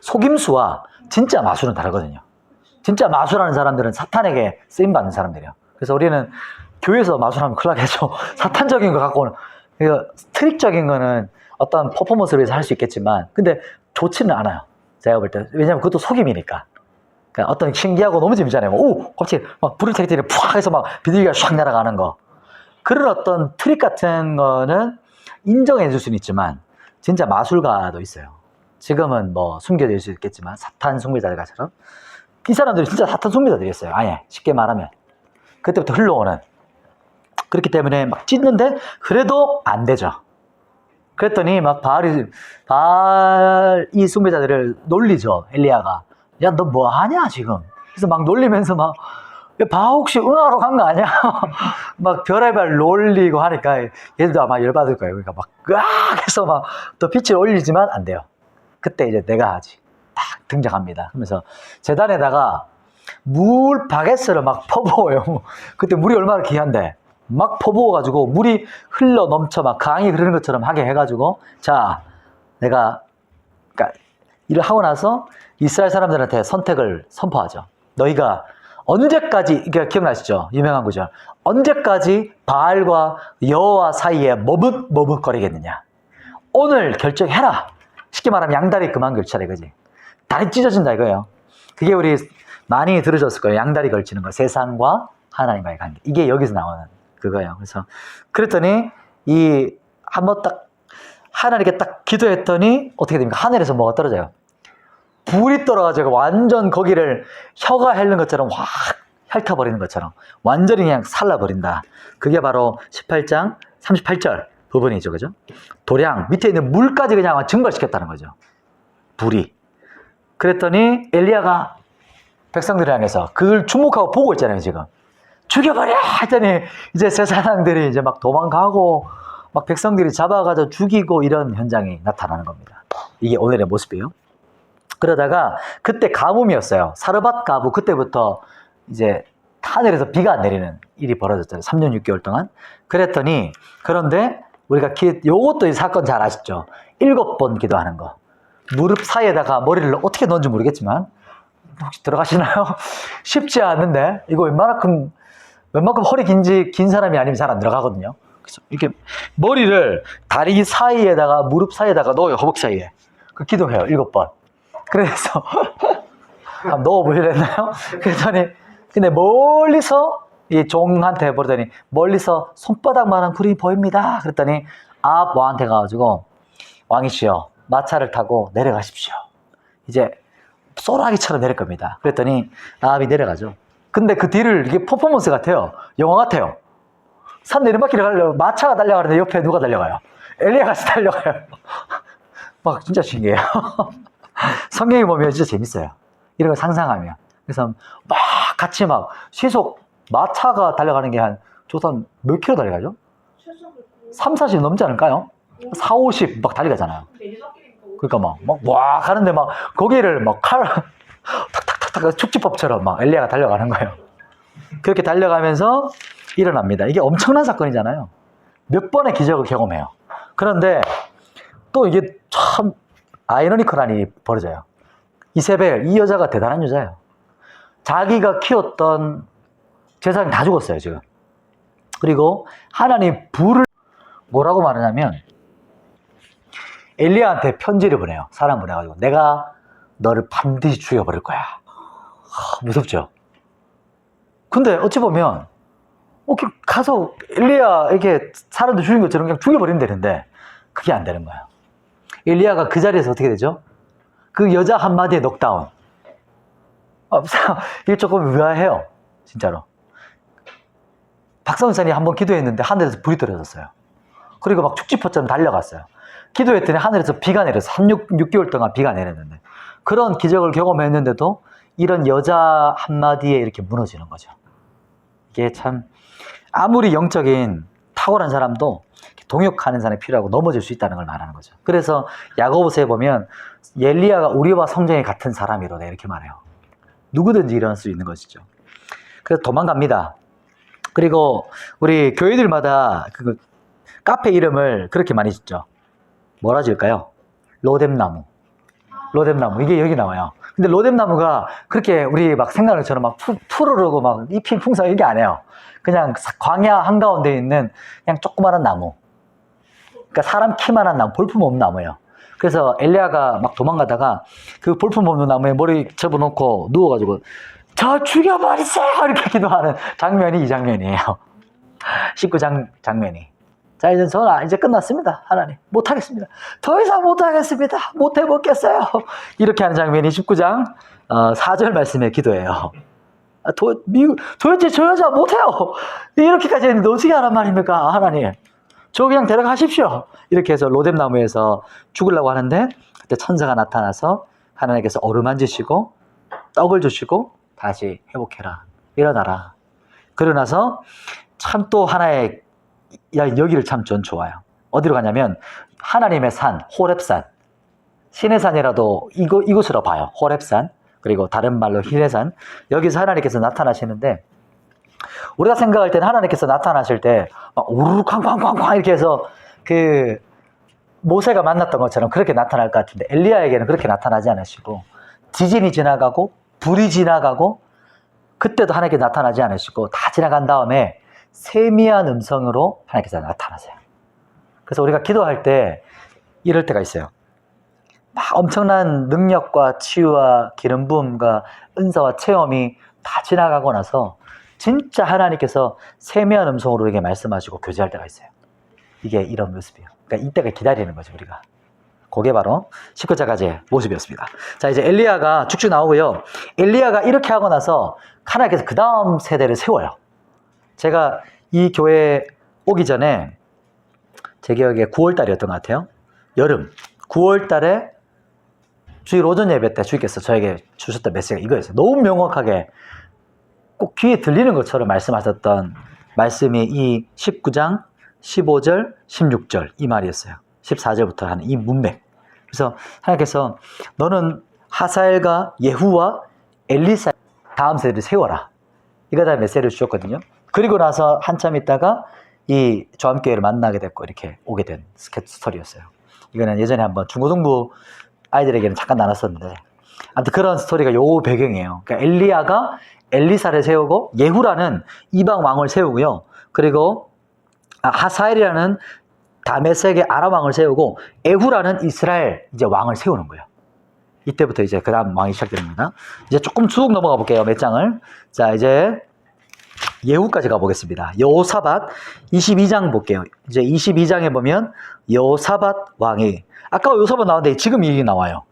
속임수와 진짜 마술은 다르거든요. 진짜 마술하는 사람들은 사탄에게 쓰임받는 사람들이에요. 그래서 우리는 교회에서 마술하면 큰일 나겠죠. 사탄적인 거 갖고는. 트릭적인 거는 어떤 퍼포먼스를 위해서 할 수 있겠지만, 근데 좋지는 않아요. 제가 볼 때. 왜냐면 그것도 속임이니까. 그러니까 어떤 신기하고 너무 재밌잖아요. 오! 갑자기 막 불을 켜기 전에 푸악 해서 막 비둘기가 샥 날아가는 거. 그런 어떤 트릭 같은 거는 인정해 줄 수는 있지만, 진짜 마술가도 있어요. 지금은 뭐 숨겨져 있을 수 있겠지만, 사탄 숭배자들처럼. 이 사람들이 진짜 사탄 숭배자들이었어요. 아예. 쉽게 말하면. 그때부터 흘러오는. 그렇기 때문에 막 찢는데, 그래도 안 되죠. 그랬더니 막 바알이 숭배자들을 놀리죠. 엘리야가. 야, 너 뭐 하냐, 지금? 그래서 막 놀리면서 막, 야, 바알 혹시 응하러 간 거 아니야? 막 별의별 놀리고 하니까 얘들도 아마 열받을 거예요. 그러니까 막, 으악! 해서 막 또 빛을 올리지만 안 돼요. 그때 이제 내가 하지. 딱 등장합니다. 그러면서 재단에다가 물 바게스를 막 퍼부어요. 그때 물이 얼마나 귀한데. 막 퍼부어가지고 물이 흘러 넘쳐 막 강이 흐르는 것처럼 하게 해가지고, 자, 내가, 그러니까 일을 하고 나서 이스라엘 사람들한테 선택을 선포하죠. 너희가 언제까지, 이게 기억나시죠? 유명한 구절. 언제까지 바알과 여호와 사이에 머뭇머뭇거리겠느냐. 오늘 결정해라. 쉽게 말하면 양다리 그만 걸쳐라 이거지. 다리 찢어진다 이거예요. 그게 우리 많이 들으셨을 거예요. 양다리 걸치는 거. 세상과 하나님과의 관계. 이게 여기서 나오는 그거예요. 그래서 그랬더니 한번 딱 하나님께 딱 기도했더니 어떻게 됩니까? 하늘에서 뭐가 떨어져요? 불이 떨어가지고 완전 거기를 혀가 핥는 것처럼 확 핥아버리는 것처럼 완전히 그냥 살라버린다. 그게 바로 18장 38절 부분이죠. 그죠? 도량 밑에 있는 물까지 그냥 증발시켰다는 거죠. 불이. 그랬더니 엘리야가 백성들을 향해서 그걸 주목하고 보고 있잖아요. 지금 죽여버려 했더니 이제 세사람들이 이제 막 도망가고 막 백성들이 잡아가지고 죽이고 이런 현장이 나타나는 겁니다. 이게 오늘의 모습이에요. 그러다가 그때 가뭄이었어요. 사르밧 가부. 그때부터 이제 하늘에서 비가 안 내리는 일이 벌어졌잖아요. 3년 6개월 동안. 그랬더니 그런데 우리가 요것도 이 사건 잘 아시죠? 7번 기도하는 거. 무릎 사이에다가 머리를 어떻게 넣은지 모르겠지만 혹시 들어가시나요? 쉽지 않은데 이거 웬만큼 허리 긴 사람이 아니면 잘 안 들어가거든요. 그래서 이렇게 머리를 다리 사이에다가 무릎 사이에다가 넣어요. 허벅지 사이에. 그 기도해요. 7번. 그래서 한번 넣어보시려 했나요? 그랬더니 근데 멀리서 이 종한테 보더니 멀리서 손바닥만한 구름이 보입니다. 그랬더니 아합 왕한테 가가지고 왕이시여 마차를 타고 내려가십시오. 이제 소라기처럼 내릴 겁니다. 그랬더니 아합이 내려가죠. 근데 그 뒤를 이게 퍼포먼스 같아요. 영화 같아요. 산 내리막길을 가려고 마차가 달려가는데 옆에 누가 달려가요? 엘리야가 같이 달려가요. 막 진짜 신기해요. 성경에 보면 진짜 재밌어요. 이런 걸 상상하면. 그래서 막 같이 막 시속 마차가 달려가는 게 조선 몇 킬로 달려가죠? 3, 40 넘지 않을까요? 4, 50 막 달려가잖아요. 그러니까 와 가는데 막 거기를 막 칼 탁탁탁탁 축지법처럼 막 엘리야가 달려가는 거예요. 그렇게 달려가면서 일어납니다. 이게 엄청난 사건이잖아요. 몇 번의 기적을 경험해요. 그런데 또 이게 참 아이러니컬한 일이 벌어져요. 이세벨, 이 여자가 대단한 여자예요. 자기가 키웠던 제사장이 다 죽었어요, 지금. 그리고 하나님 불을 뭐라고 말하냐면 엘리야한테 편지를 보내요. 사람 보내가지고 내가 너를 반드시 죽여버릴 거야. 무섭죠? 근데 어찌 보면 가서 엘리야에게 사람들 죽인 것처럼 그냥 죽여버리면 되는데 그게 안 되는 거예요. 엘리야가 그 자리에서 어떻게 되죠? 그 여자 한마디에 넉다운. 이게 조금 의아해요. 진짜로. 박성찬이 한번 기도했는데 하늘에서 불이 떨어졌어요. 그리고 막 축지포처럼 달려갔어요. 기도했더니 하늘에서 비가 내려서 6개월 동안 비가 내렸는데 그런 기적을 경험했는데도 이런 여자 한마디에 이렇게 무너지는 거죠. 이게 참 아무리 영적인 탁월한 사람도 동역하는 사람이 필요하고 넘어질 수 있다는 걸 말하는 거죠. 그래서 야고보서에 보면 엘리야가 우리와 성정이 같은 사람이로다 이렇게 말해요. 누구든지 일어날 수 있는 것이죠. 그래서 도망갑니다. 그리고 우리 교회들마다 그 카페 이름을 그렇게 많이 짓죠. 뭐라 지을까요? 로뎀나무. 로뎀나무. 이게 여기 나와요. 근데 로뎀나무가 그렇게 우리 막 생각하는 것처럼 막 푸르르고 막 잎이 풍성 이게 아니에요. 그냥 광야 한가운데 있는 그냥 조그마한 나무. 그러니까 사람 키만한 나무, 볼품없는 나무예요. 그래서 엘리야가 막 도망가다가 그 볼품없는 나무에 머리 접어놓고 누워가지고 저 죽여버리세요! 이렇게 기도하는 장면이 이 장면이에요. 19장 장면이. 자, 이제 저는 이제 끝났습니다. 하나님. 못하겠습니다. 더 이상 못하겠습니다. 못해먹겠어요. 이렇게 하는 장면이 19장 4절 말씀의 기도예요. 도대체 저 여자 못해요. 이렇게까지 했는데 어떻게 하란 말입니까? 하나님. 저 그냥 데려가십시오. 이렇게 해서 로뎀나무에서 죽으려고 하는데 그때 천사가 나타나서 하나님께서 어루만지시고 떡을 주시고 다시 회복해라. 일어나라. 그러고 나서 참 또 하나의 여기를 참 전 좋아요. 어디로 가냐면 하나님의 산, 호렙산. 신의 산이라도 이곳으로 봐요. 호렙산. 그리고 다른 말로 히레산. 여기서 하나님께서 나타나시는데 우리가 생각할 때는 하나님께서 나타나실 때 막 우르르 쾅쾅쾅쾅 이렇게 해서 그 모세가 만났던 것처럼 그렇게 나타날 것 같은데 엘리야에게는 그렇게 나타나지 않으시고 지진이 지나가고 불이 지나가고 그때도 하나님께 나타나지 않으시고 다 지나간 다음에 세미한 음성으로 하나님께서 나타나세요. 그래서 우리가 기도할 때 이럴 때가 있어요. 막 엄청난 능력과 치유와 기름 부음과 은사와 체험이 다 지나가고 나서 진짜 하나님께서 세미한 음성으로 우리에게 말씀하시고 교제할 때가 있어요. 이게 이런 모습이에요. 그러니까 이때가 기다리는 거죠, 우리가. 그게 바로 19자가지의 모습이었습니다. 자, 이제 엘리야가 쭉쭉 나오고요. 엘리야가 이렇게 하고 나서 하나님께서 그 다음 세대를 세워요. 제가 이 교회에 오기 전에 제 기억에 9월달이었던 것 같아요. 여름. 9월달에 주일 오전 예배 때 주님께서 저에게 주셨던 메시지가 이거였어요. 너무 명확하게 꼭 귀에 들리는 것처럼 말씀하셨던 말씀이 이 19장, 15절, 16절 이 말이었어요. 14절부터 하는 이 문맥. 그래서 하나님께서 너는 하사엘과 예후와 엘리사 다음 세대를 세워라. 이거 다 메시지를 주셨거든요. 그리고 나서 한참 있다가 이 조함교회를 만나게 됐고 이렇게 오게 된 스토리였어요. 이거는 예전에 한번 중고등부 아이들에게는 잠깐 나눴었는데 아무튼 그런 스토리가 요 배경이에요. 그러니까 엘리야가 엘리사를 세우고 예후라는 이방 왕을 세우고요. 그리고 하사엘이라는 다메섹의 아람 왕을 세우고 에후라는 이스라엘 이제 왕을 세우는 거예요. 이때부터 이제 그 다음 왕이 시작됩니다. 이제 조금 쭉 넘어가 볼게요. 몇 장을. 자, 이제 예후까지 가보겠습니다. 여호사밧 22장 볼게요. 이제 22장에 보면 여호사밧 왕이 아까 여호사밧 나왔는데 지금 이 일이 나와요.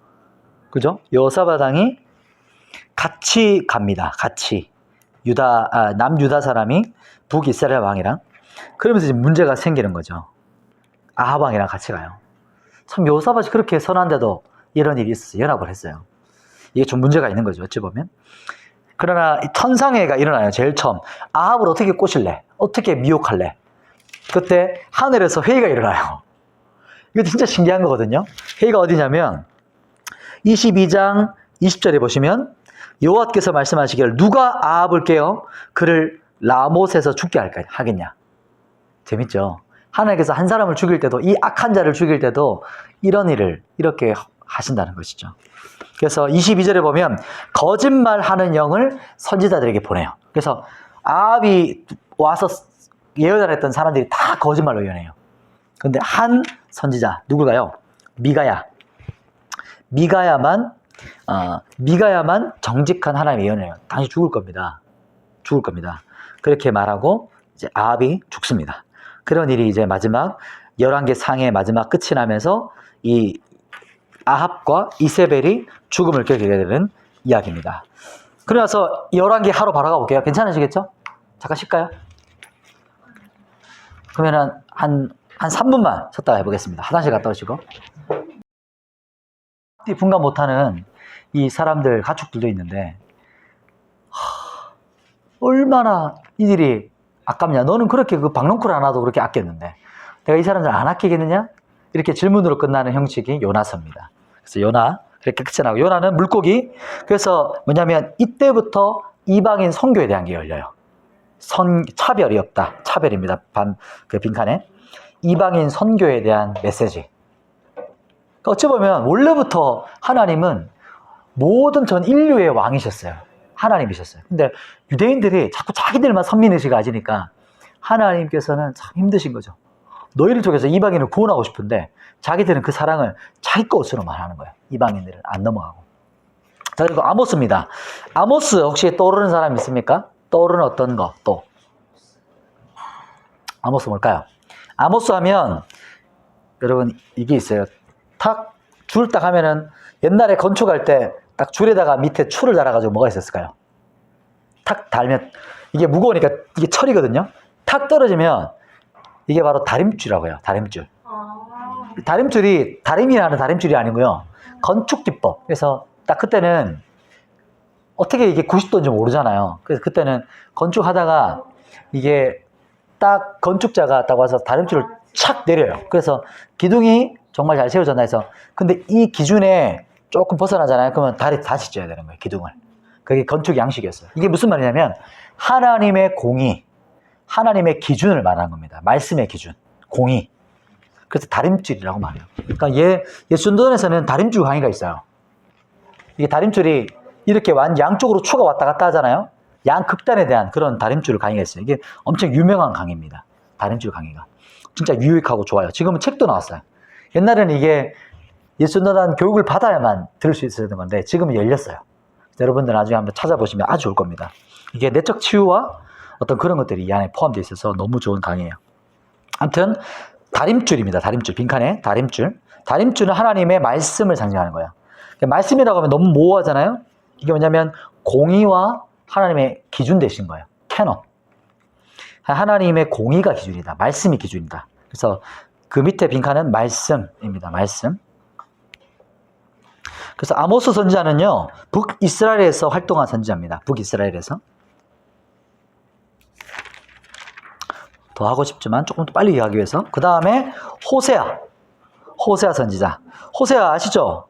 그죠? 여호사밧 왕이 같이 갑니다. 같이 남유다 사람이 북이스라엘 왕이랑 그러면서 이제 문제가 생기는 거죠. 아합 왕이랑 같이 가요. 참 여호사밧이 그렇게 선한데도 이런 일이 있었어요. 연합을 했어요. 이게 좀 문제가 있는 거죠. 어찌 보면. 그러나 이 천상회가 일어나요. 제일 처음. 아합을 어떻게 꼬실래? 어떻게 미혹할래? 그때 하늘에서 회의가 일어나요. 이거 진짜 신기한 거거든요. 회의가 어디냐면 22장 20절에 보시면 여호와께서 말씀하시기를 누가 아합을 깨어 그를 라못에서 죽게 하겠냐. 재밌죠? 하나님께서 한 사람을 죽일 때도 이 악한 자를 죽일 때도 이런 일을 이렇게 하신다는 것이죠. 그래서 22절에 보면 거짓말하는 영을 선지자들에게 보내요. 그래서 아합이 와서 예언을 했던 사람들이 다 거짓말로 예언해요. 그런데 한 선지자 누굴까요? 미가야만 정직한 하나님의 예언을 해요. 당신 죽을 겁니다. 죽을 겁니다. 그렇게 말하고 이제 아합이 죽습니다. 그런 일이 이제 마지막 11개 상의 마지막 끝이 나면서 이 아합과 이세벨이 죽음을 겪게 되는 이야기입니다. 그러면서 11개 하러 바로 가볼게요. 괜찮으시겠죠? 잠깐 쉴까요? 그러면은 한 3분만 쉬었다가 해보겠습니다. 화장실 갔다 오시고. 분간 못하는 이 사람들, 가축들도 있는데 얼마나 이들이 아깝냐. 너는 그렇게 그 박농쿨 하나도 그렇게 아꼈는데 내가 이 사람들 안 아끼겠느냐? 이렇게 질문으로 끝나는 형식이 요나서입니다. 그래서 요나 그렇게 끝이 나고 요나는 물고기. 그래서 뭐냐면 이때부터 이방인 선교에 대한 게 열려요. 차별이 없다. 차별입니다. 그 빈칸에 이방인 선교에 대한 메시지. 그러니까 어찌 보면 원래부터 하나님은 모든 전 인류의 왕이셨어요. 하나님이셨어요. 근데 유대인들이 자꾸 자기들만 선민의식을 가지니까 하나님께서는 참 힘드신 거죠. 너희를 통해서 이방인을 구원하고 싶은데 자기들은 그 사랑을 자기 것으로만 하는 거예요. 이방인들은 안 넘어가고. 자, 그리고 아모스입니다. 아모스 혹시 떠오르는 사람 있습니까? 떠오르는 어떤 거 또? 아모스 뭘까요? 아모스 하면 여러분 이게 있어요. 줄 딱 하면은 옛날에 건축할 때 딱 줄에다가 밑에 추를 달아가지고 뭐가 있었을까요? 탁 달면 이게 무거우니까 이게 철이거든요. 탁 떨어지면 이게 바로 다림줄이라고 해요. 다림줄. 다림줄이 다림이라는 다림줄이 아니고요. 건축 기법. 그래서 딱 그때는 어떻게 이게 90도인지 모르잖아요. 그래서 그때는 건축하다가 이게 딱 건축자가 딱 와서 다림줄을 착 내려요. 그래서 기둥이 정말 잘 세워졌나 해서 근데 이 기준에 조금 벗어나잖아요. 그러면 다시 쪄야 되는 거예요. 기둥을. 그게 건축 양식이었어요. 이게 무슨 말이냐면 하나님의 공의, 하나님의 기준을 말하는 겁니다. 말씀의 기준, 공의. 그래서 다림줄이라고 말해요. 그러니까 예수전도단에서는 다림줄 강의가 있어요. 이게 다림줄이 이렇게 양쪽으로 추가 왔다 갔다 하잖아요. 양극단에 대한 그런 다림줄 강의가 있어요. 이게 엄청 유명한 강의입니다. 다림줄 강의가. 진짜 유익하고 좋아요. 지금은 책도 나왔어요. 옛날에는 이게 예수전도단 교육을 받아야만 들을 수 있었던 건데 지금은 열렸어요. 여러분들 나중에 한번 찾아보시면 아주 좋을 겁니다. 이게 내적 치유와 어떤 그런 것들이 이 안에 포함되어 있어서 너무 좋은 강의예요. 아무튼 다림줄입니다. 다림줄. 빈칸에 다림줄. 다림줄은 하나님의 말씀을 상징하는 거예요. 말씀이라고 하면 너무 모호하잖아요. 이게 뭐냐면 공의와 하나님의 기준 되신 거예요. 캐논. 하나님의 공의가 기준이다. 말씀이 기준이다. 그래서 그 밑에 빈칸은 말씀입니다. 말씀. 그래서 아모스 선지자는요. 북이스라엘에서 활동한 선지자입니다. 북이스라엘에서. 더 하고 싶지만 조금 더 빨리 이해하기 위해서. 그 다음에 호세아 선지자. 호세아 아시죠?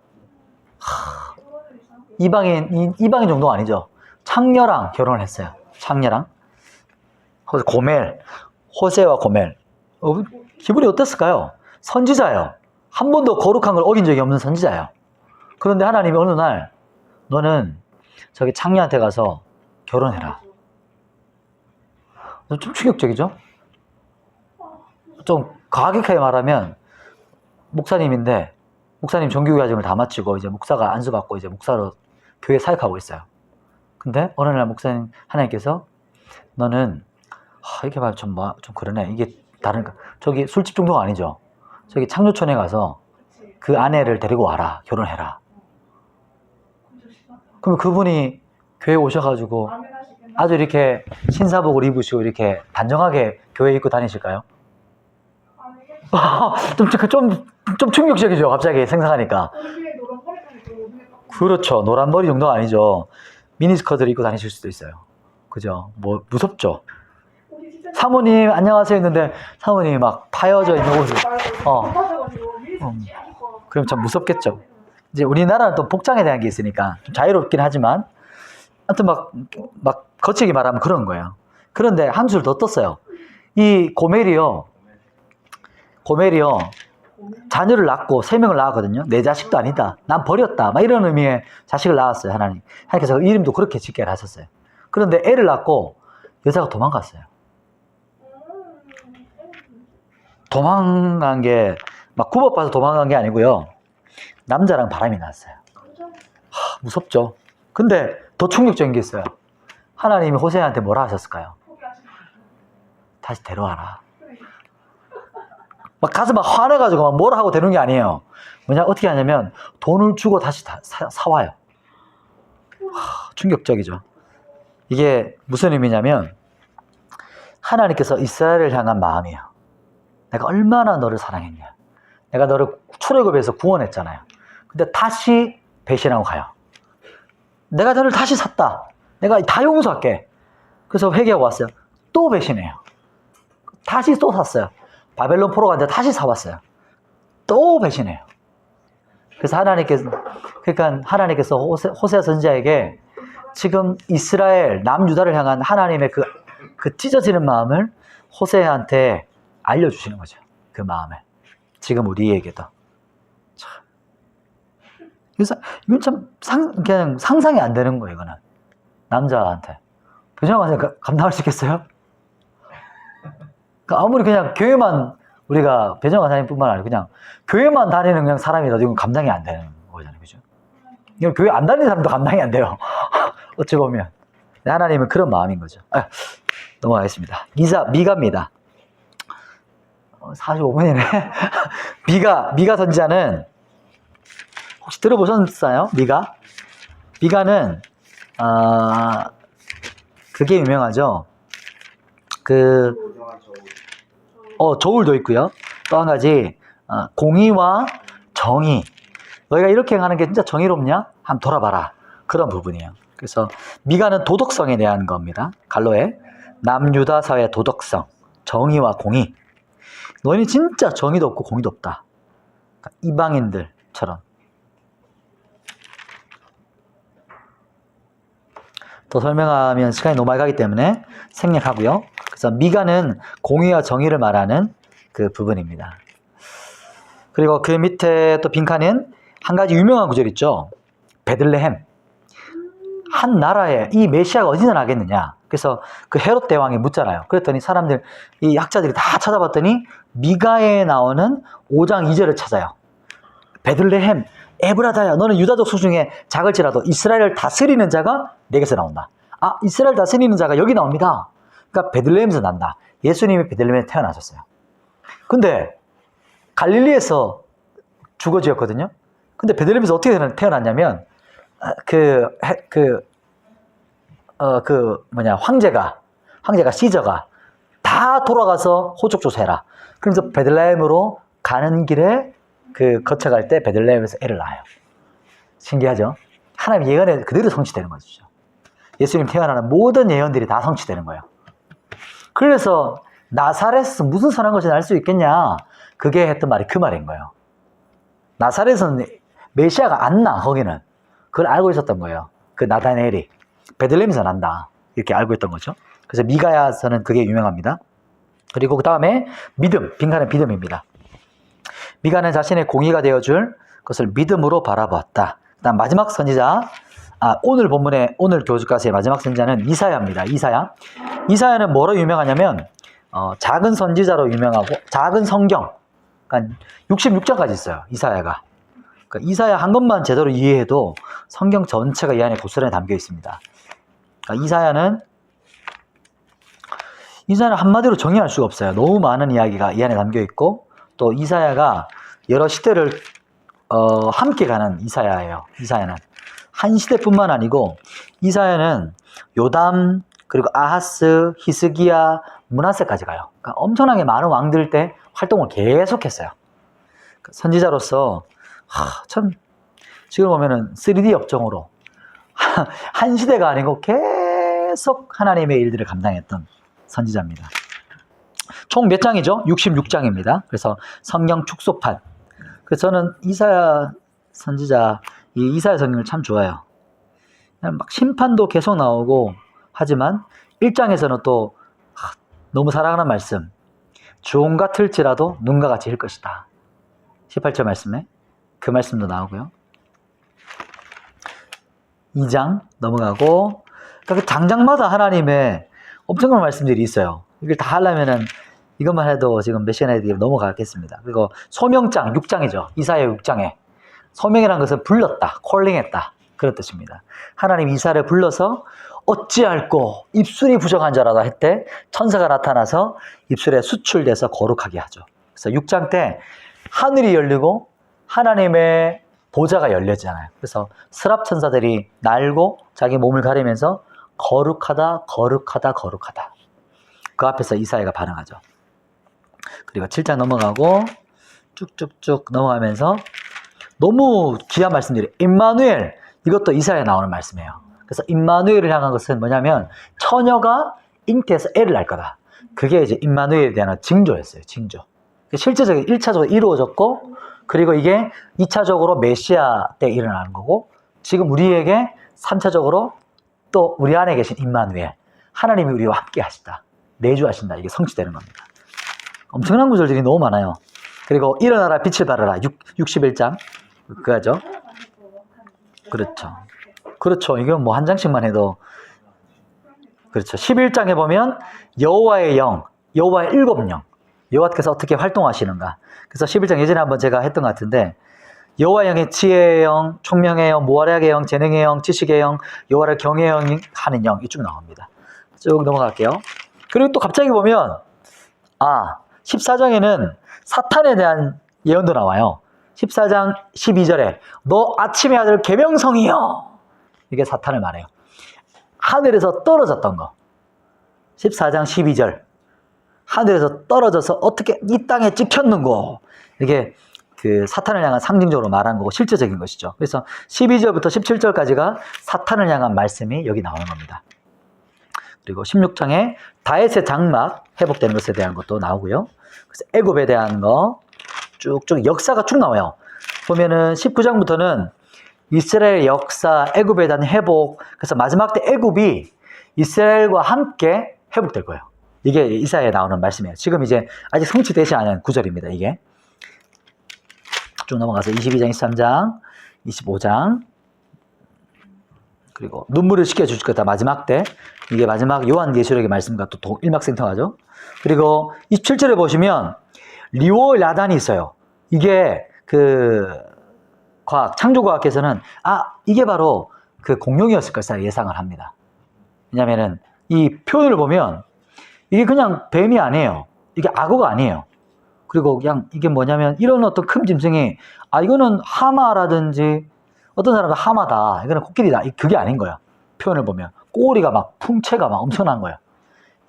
이방인 정도가 아니죠. 창녀랑 결혼을 했어요. 창녀랑. 고멜. 호세와 고멜. 기분이 어땠을까요? 선지자예요. 한 번도 거룩한 걸 어긴 적이 없는 선지자예요. 그런데 하나님이 어느 날 너는 저기 창녀한테 가서 결혼해라. 좀 충격적이죠? 좀 과격하게 말하면 목사님인데 목사님 정규 과정을 다 마치고 이제 목사가 안수받고 이제 목사로 교회 사역하고 있어요. 근데 어느 날 목사님 하나님께서 너는 이렇게 말하면 좀 그러네. 이게 다른 저기 술집 정도가 아니죠. 저기 창조촌에 가서 그 아내를 데리고 와라. 결혼해라. 그럼 그분이 교회에 오셔가지고 아주 이렇게 신사복을 입으시고 이렇게 단정하게 교회 입고 다니실까요? 좀 충격적이죠. 갑자기 생각하니까. 그렇죠. 노란 머리 정도가 아니죠. 미니스커트를 입고 다니실 수도 있어요. 그죠? 뭐 무섭죠. 사모님 안녕하세요 했는데 사모님이 막 파여져 있는 옷을 그럼 참 무섭겠죠. 이제 우리나라는 또 복장에 대한 게 있으니까 좀 자유롭긴 하지만 하여튼 막 거칠게 말하면 그런 거예요. 그런데 한 줄 더 떴어요. 이 고멜이요 자녀를 낳고 3명을 낳았거든요. 내 자식도 아니다. 난 버렸다. 막 이런 의미의 자식을 낳았어요. 하나님께서 이름도 그렇게 짓게 하셨어요. 그런데 애를 낳고 여자가 도망갔어요. 도망간 게 막 구법받아서 도망간 게 아니고요. 남자랑 바람이 났어요. 무섭죠. 근데 더 충격적인 게 있어요. 하나님이 호세아한테 뭐라 하셨을까요? 다시 데려와라. 막 가서 막 화내가지고 막 뭐라 하고 데려오는 게 아니에요. 어떻게 하냐면 돈을 주고 다시 사와요. 충격적이죠. 이게 무슨 의미냐면 하나님께서 이스라엘을 향한 마음이에요. 내가 얼마나 너를 사랑했냐. 내가 너를 출애굽에서 구원했잖아요. 근데 다시 배신하고 가요. 내가 너를 다시 샀다. 내가 다 용서할게. 그래서 회개하고 왔어요. 또 배신해요. 다시 또 샀어요. 바벨론 포로 갔는데 다시 사왔어요. 또 배신해요. 그래서 하나님께서 호세아 선지자에게 지금 이스라엘 남유다를 향한 하나님의 그 찢어지는 마음을 호세아한테 알려주시는 거죠. 그 마음을. 지금 우리에게도. 참, 그래서 이건 참 그냥 상상이 안 되는 거예요, 이거는. 남자한테. 배정환 선생님 감당할 수 있겠어요? 그러니까 아무리 그냥 교회만 우리가 배정환 선생님뿐만 아니라 그냥 교회만 다니는 그냥 사람이라도 이건 감당이 안 되는 거잖아요, 그죠? 이건 교회 안 다니는 사람도 감당이 안 돼요. 어찌 보면. 하나님은 그런 마음인 거죠. 넘어가겠습니다. 미가입니다. 45분이네. 미가 선지자는 혹시 들어보셨어요? 미가는 그게 유명하죠. 저울도 있고요. 또 한 가지 공의와 정의. 너희가 이렇게 하는 게 진짜 정의롭냐? 한번 돌아봐라. 그런 부분이에요. 그래서 미가는 도덕성에 대한 겁니다. 갈로에 남유다 사회의 도덕성, 정의와 공의. 너희는 진짜 정의도 없고 공의도 없다. 그러니까 이방인들처럼. 더 설명하면 시간이 너무 많이 가기 때문에 생략하고요. 그래서 미가는 공의와 정의를 말하는 그 부분입니다. 그리고 그 밑에 또 빈칸은 한 가지 유명한 구절 있죠. 베들레헴. 한 나라에 이 메시아가 어디서 나겠느냐. 그래서 그 헤롯 대왕이 묻잖아요. 그랬더니 사람들, 이 학자들이 다 찾아봤더니 미가에 나오는 5장 2절을 찾아요. 베들레헴 에브라다야, 너는 유다족 소중에 작을지라도 이스라엘을 다스리는 자가 내게서 나온다. 이스라엘 다스리는 자가 여기 나옵니다. 그러니까 베들레헴에서 난다. 예수님이 베들레헴에 태어나셨어요. 근데 갈릴리에서 주거지였거든요. 근데 베들레헴에서 어떻게 태어났냐면 황제가 시저가 다 돌아가서 호적 조사해라. 그래서 베들레헴으로 가는 길에 거쳐갈 때 베들레헴에서 애를 낳아요. 신기하죠? 하나님의 예언에 그대로 성취되는 거죠. 예수님 태어나는 모든 예언들이 다 성취되는 거예요. 그래서 나사렛에서 무슨 선한 것이 날 수 있겠냐? 그게 했던 말이 그 말인 거예요. 나사렛은 메시아가 안 나, 거기는. 그걸 알고 있었던 거예요. 그 나다나엘이. 베들레헴에서 난다. 이렇게 알고 있던 거죠. 그래서 미가야서는 그게 유명합니다. 그리고 그 다음에 믿음. 빈칸은 믿음입니다. 미가는 자신의 공의가 되어줄 것을 믿음으로 바라보았다. 그 다음 마지막 선지자. 오늘 본문의, 오늘 교주가서의 마지막 선지자는 이사야입니다. 이사야는 뭐로 유명하냐면, 작은 선지자로 유명하고, 작은 성경. 그러니까 66장까지 있어요. 이사야가. 그러니까 이사야 한 것만 제대로 이해해도 성경 전체가 이 안에 고스란히 담겨 있습니다. 그러니까 이사야는 한마디로 정의할 수가 없어요. 너무 많은 이야기가 이 안에 담겨 있고, 또 이사야가 여러 시대를 함께 가는 이사야예요. 이사야는 한 시대뿐만 아니고, 이사야는 요담, 그리고 아하스, 히스기야, 므낫세까지 가요. 그러니까 엄청나게 많은 왕들 때 활동을 계속했어요. 선지자로서 참 지금 보면은 3D 업종으로 한 시대가 아니고 계속 하나님의 일들을 감당했던 선지자입니다. 총 몇 장이죠? 66장입니다. 그래서 성경 축소판. 그래서 저는 이사야 선지자, 이 이사야 성경을 참 좋아해요. 막 심판도 계속 나오고 하지만 1장에서는 또 너무 사랑하는 말씀. 주홍 같을지라도 눈과 같이 일 것이다. 18절 말씀에 그 말씀도 나오고요. 2장 넘어가고, 그러니까 그 장장마다 하나님의 엄청난 말씀들이 있어요. 이걸 다 하려면은 이것만 해도 지금 몇 시간에 넘어가겠습니다. 그리고 소명장 6장이죠. 이사야 6장에 소명이라는 것은 불렀다, 콜링했다, 그런 뜻입니다. 하나님 이사를 불러서 어찌할꼬 입술이 부정한 자라다 했대 천사가 나타나서 입술에 수출돼서 거룩하게 하죠. 그래서 6장 때 하늘이 열리고 하나님의 보좌가 열려지잖아요. 그래서 스랍 천사들이 날고 자기 몸을 가리면서 거룩하다, 거룩하다, 거룩하다. 그 앞에서 이사야가 반응하죠. 그리고 7장 넘어가고 쭉쭉쭉 넘어가면서 너무 귀한 말씀들이, 임마누엘, 이것도 이사야에 나오는 말씀이에요. 그래서 임마누엘을 향한 것은 뭐냐면 처녀가 잉태해서 애를 낳을 거다. 그게 이제 임마누엘에 대한 징조였어요. 징조. 실제적으로 1차적으로 이루어졌고, 그리고 이게 2차적으로 메시아 때 일어나는 거고, 지금 우리에게 3차적으로 또 우리 안에 계신 임마누엘, 하나님이 우리와 함께 하시다, 내주하신다, 이게 성취되는 겁니다. 엄청난 구절들이 너무 많아요. 그리고 일어나라 빛을 발하라 61장 그거죠. 그렇죠. 그렇죠. 이건 뭐 한 장씩만 해도 그렇죠. 11장에 보면 여호와의 영, 여호와의 일곱 영, 여호와께서 어떻게 활동하시는가. 그래서 11장 예전에 한번 제가 했던 것 같은데 여호와의 영의 지혜의 영, 총명의 영, 모활약의 영, 재능의 영, 지식의 영, 여호와를 경외하는 영, 이 쭉 나옵니다. 쭉 넘어갈게요. 그리고 또 갑자기 보면 14장에는 사탄에 대한 예언도 나와요. 14장 12절에 너 아침의 아들 계명성이여, 이게 사탄을 말해요. 하늘에서 떨어졌던 거. 14장 12절 하늘에서 떨어져서 어떻게 이 땅에 찍혔는고, 이게 그 사탄을 향한 상징적으로 말한 거고 실제적인 것이죠. 그래서 12절부터 17절까지가 사탄을 향한 말씀이 여기 나오는 겁니다. 그리고 16장에 다윗의 장막 회복되는 것에 대한 것도 나오고요. 그래서 애굽에 대한 거 쭉쭉 역사가 쭉 나와요. 보면은 19장부터는 이스라엘 역사, 애굽에 대한 회복, 그래서 마지막 때 애굽이 이스라엘과 함께 회복될 거예요. 이게 이사야에 나오는 말씀이에요. 지금 이제 아직 성취되지 않은 구절입니다. 이게 쭉 넘어가서 22장, 23장, 25장, 그리고 눈물을 식혀주실 거다. 마지막 때 이게 마지막 요한계시록의 말씀과 또 일맥상통하죠. 그리고 27절에 보시면 리오 라단이 있어요. 이게 그 창조과학에서는 이게 바로 그 공룡이었을 것이다 예상을 합니다. 왜냐면은 이 표현을 보면 이게 그냥 뱀이 아니에요. 이게 악어가 아니에요. 그리고 그냥 이게 뭐냐면 이런 어떤 큰 짐승이 이거는 하마라든지 어떤 사람은 하마다, 이거는 코끼리다, 그게 아닌 거예요. 표현을 보면 꼬리가 막 풍채가 막 엄청난 거예요.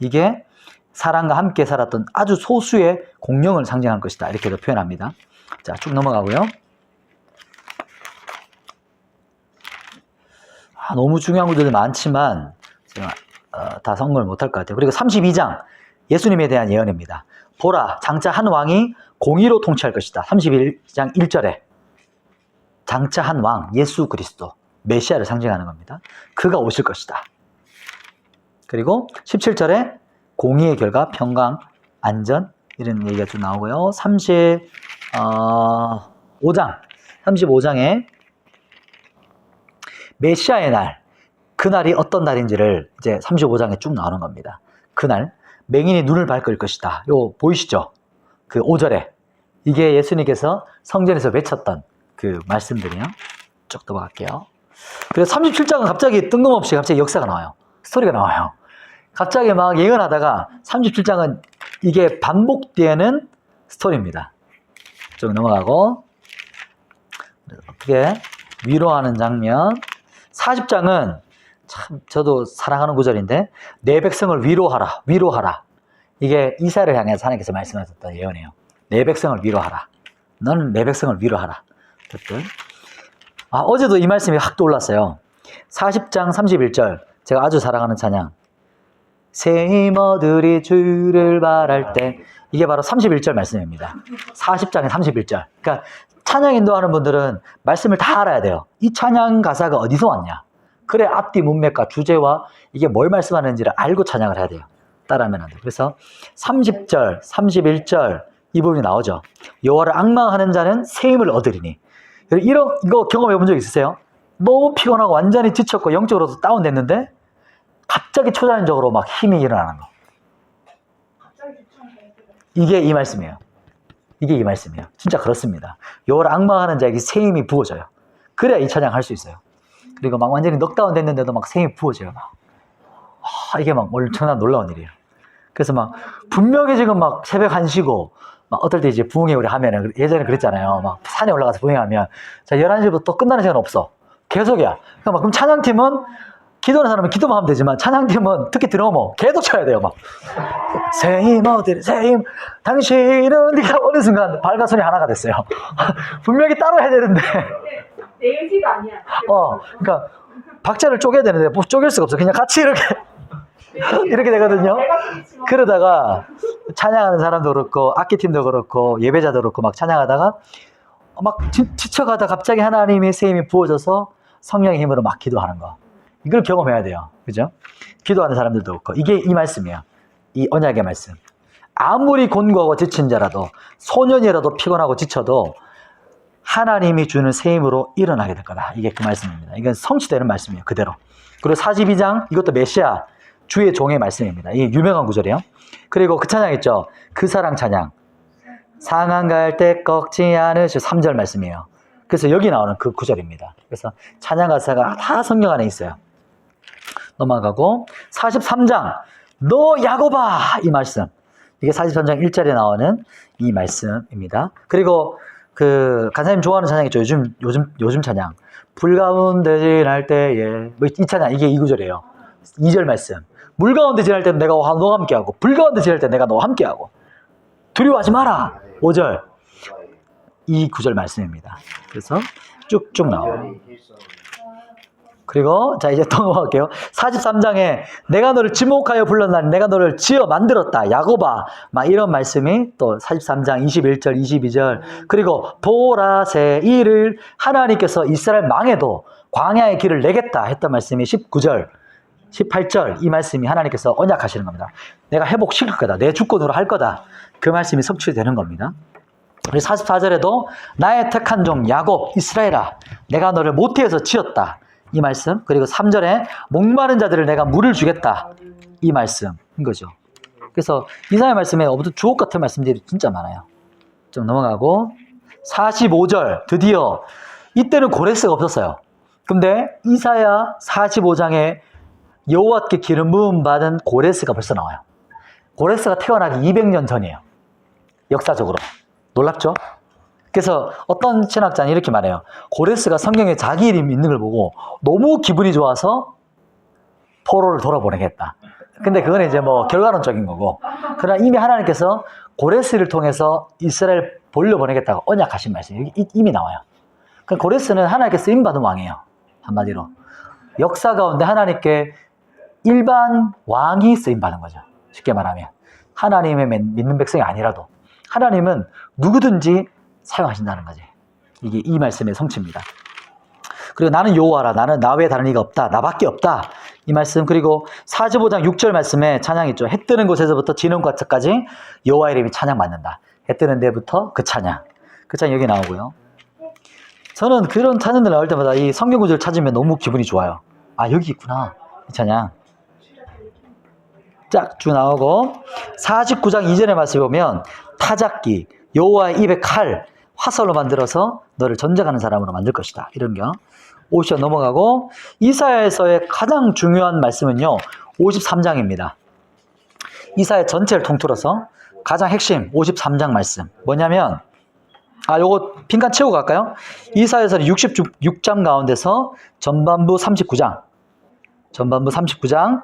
이게 사람과 함께 살았던 아주 소수의 공룡을 상징하는 것이다, 이렇게도 표현합니다. 자, 쭉 넘어가고요. 너무 중요한 것들이 많지만 제가 다 성공을 못할 것 같아요. 그리고 32장 예수님에 대한 예언입니다. 보라, 장차 한 왕이 공의로 통치할 것이다. 31장 1절에 장차 한 왕, 예수 그리스도, 메시아를 상징하는 겁니다. 그가 오실 것이다. 그리고 17절에 공의의 결과, 평강, 안전, 이런 얘기가 좀 나오고요. 35장에 메시아의 날, 그날이 어떤 날인지를 이제 35장에 쭉 나오는 겁니다. 그날 맹인이 눈을 밝을 것이다. 요 보이시죠? 그 5절에 이게 예수님께서 성전에서 외쳤던 그 말씀들이요. 쭉 넘어갈게요. 그래서 37장은 갑자기 뜬금없이 역사가 나와요. 스토리가 나와요. 갑자기 막 예언하다가 37장은 이게 반복되는 스토리입니다. 쭉 넘어가고, 어떻게 위로하는 장면. 40장은 참 저도 사랑하는 구절인데, 내 백성을 위로하라, 위로하라. 이게 이사야를 향해서 하나님께서 말씀하셨던 예언이에요. 내 백성을 위로하라. 너는 내 백성을 위로하라. 어쨌든 어제도 이 말씀이 확 떠올랐어요. 40장 31절, 제가 아주 사랑하는 찬양. 새 힘 얻으리 주를 바랄 때, 이게 바로 31절 말씀입니다. 40장의 31절. 그러니까 찬양 인도하는 분들은 말씀을 다 알아야 돼요. 이 찬양 가사가 어디서 왔냐. 그래 앞뒤 문맥과 주제와 이게 뭘 말씀하는지를 알고 찬양을 해야 돼요. 따라하면 안 돼요. 그래서 30절, 31절 이 부분이 나오죠. 여호와를 앙망하는 자는 새 힘을 얻으리니. 이거 경험해 본 적 있으세요? 너무 피곤하고 완전히 지쳤고 영적으로도 다운됐는데 갑자기 초자연적으로 막 힘이 일어나는 거. 이게 이 말씀이에요. 이게 이 말씀이에요. 진짜 그렇습니다. 여호와를 앙망하는 자에게 새 힘이 부어져요. 그래야 이 찬양 할 수 있어요. 그리고 막 완전히 넉다운 됐는데도 막 새 힘이 부어져요. 막. 이게 막 엄청난 놀라운 일이에요. 그래서 막 분명히 지금 막 새벽 1시고 막 어떨 때 이제 부흥회 우리 하면은 예전에 그랬잖아요. 막 산에 올라가서 부흥회하면 자 11시부터 또 끝나는 시간 없어. 계속이야. 그럼 찬양팀은 기도하는 사람은 기도만 하면 되지만 찬양팀은 특히 드러머 계속 쳐야 돼요. 막 새 힘 어디를 새 힘 당신은 네가 어느 순간 발과 손이 하나가 됐어요. 분명히 따로 해야 되는데 내 의지가 아니야. 그러니까 박자를 쪼개야 되는데 뭐 쪼갤 수가 없어. 그냥 같이 이렇게 되거든요. 그러다가 찬양하는 사람도 그렇고 악기팀도 그렇고 예배자도 그렇고 막 찬양하다가 막 지쳐가다 갑자기 하나님의 새 힘이 부어져서 성령의 힘으로 막 기도하는 거. 이걸 경험해야 돼요. 그죠? 기도하는 사람들도 그렇고. 이게 이 말씀이에요. 이 언약의 말씀. 아무리 곤고하고 지친 자라도 소년이라도 피곤하고 지쳐도 하나님이 주는 새 힘으로 일어나게 될 거다. 이게 그 말씀입니다. 이건 성취되는 말씀이에요. 그대로. 그리고 42장 이것도 메시아 주의 종의 말씀입니다. 이게 유명한 구절이에요. 그리고 그 찬양 있죠. 그 사랑 찬양. 상한 갈 때 꺾지 않으시 3절 말씀이에요. 그래서 여기 나오는 그 구절입니다. 그래서 찬양 가사가 다 성경 안에 있어요. 넘어가고 43장 너 야곱아 이 말씀. 이게 43장 1절에 나오는 이 말씀입니다. 그리고 그 간사님 좋아하는 찬양 있죠. 요즘 찬양. 불 가운데 지날 때에 뭐 이 찬양 이게 이 구절이에요. 2절 말씀. 물 가운데 지날 때는 내가 너와 함께하고 불 가운데 지날 때 내가 너와 함께하고 두려워하지 마라. 5절. 이 구절 말씀입니다. 그래서 쭉쭉 나와요. 그리고 자 이제 또 넘어갈게요. 43장에 내가 너를 지목하여 불렀나니 내가 너를 지어 만들었다. 야곱아. 막 이런 말씀이 또 43장 21절 22절 그리고 보라새 이를 하나님께서 이스라엘 망해도 광야의 길을 내겠다 했던 말씀이 19절 18절 이 말씀이 하나님께서 언약하시는 겁니다. 내가 회복시킬 거다. 내 주권으로 할 거다. 그 말씀이 성취되는 겁니다. 그리고 44절에도 나의 택한 종 야곱 이스라엘아 내가 너를 모태에서 지었다. 이 말씀. 그리고 3절에 목마른 자들을 내가 물을 주겠다. 이 말씀인 거죠. 그래서 이사야 말씀에 주옥 같은 말씀들이 진짜 많아요. 좀 넘어가고 45절 드디어 이때는 고레스가 없었어요. 근데 이사야 45장에 여호와께 기름 부음 받은 고레스가 벌써 나와요. 고레스가 태어나기 200년 전이에요. 역사적으로. 놀랍죠? 그래서 어떤 신학자는 이렇게 말해요. 고레스가 성경에 자기 이름이 있는 걸 보고 너무 기분이 좋아서 포로를 돌아보내겠다. 근데 그건 이제 뭐 결과론적인 거고. 그러나 이미 하나님께서 고레스를 통해서 이스라엘 돌려보내겠다고 언약하신 말씀이 이미 나와요. 그러니까 고레스는 하나님께 쓰임받은 왕이에요. 한마디로. 역사 가운데 하나님께 일반 왕이 쓰임받은 거죠. 쉽게 말하면. 하나님의 믿는 백성이 아니라도. 하나님은 누구든지 사용하신다는 거지. 이게 이 말씀의 성취입니다. 그리고 나는 여호와라. 나는 나 외에 다른 이가 없다. 나밖에 없다. 이 말씀. 그리고 45장 6절 말씀에 찬양 있죠. 해 뜨는 곳에서부터 지는 곳까지 여호와 이름이 찬양받는다. 해 뜨는 데부터 그 찬양. 그 찬양 여기 나오고요. 저는 그런 찬양들 나올 때마다 이 성경 구절 찾으면 너무 기분이 좋아요. 아 여기 있구나. 이 찬양. 쫙 쭉 나오고 49장 2절의 말씀에 보면 타작기 여호와의 입에 칼 화살로 만들어서 너를 전쟁하는 사람으로 만들 것이다. 이런 거. 50절 넘어가고 이사야에서의 가장 중요한 말씀은요. 53장입니다. 이사야 전체를 통틀어서 가장 핵심 53장 말씀. 뭐냐면 요거 빈칸 채우고 갈까요? 이사야에서는 66장 가운데서 전반부 39장. 전반부 39장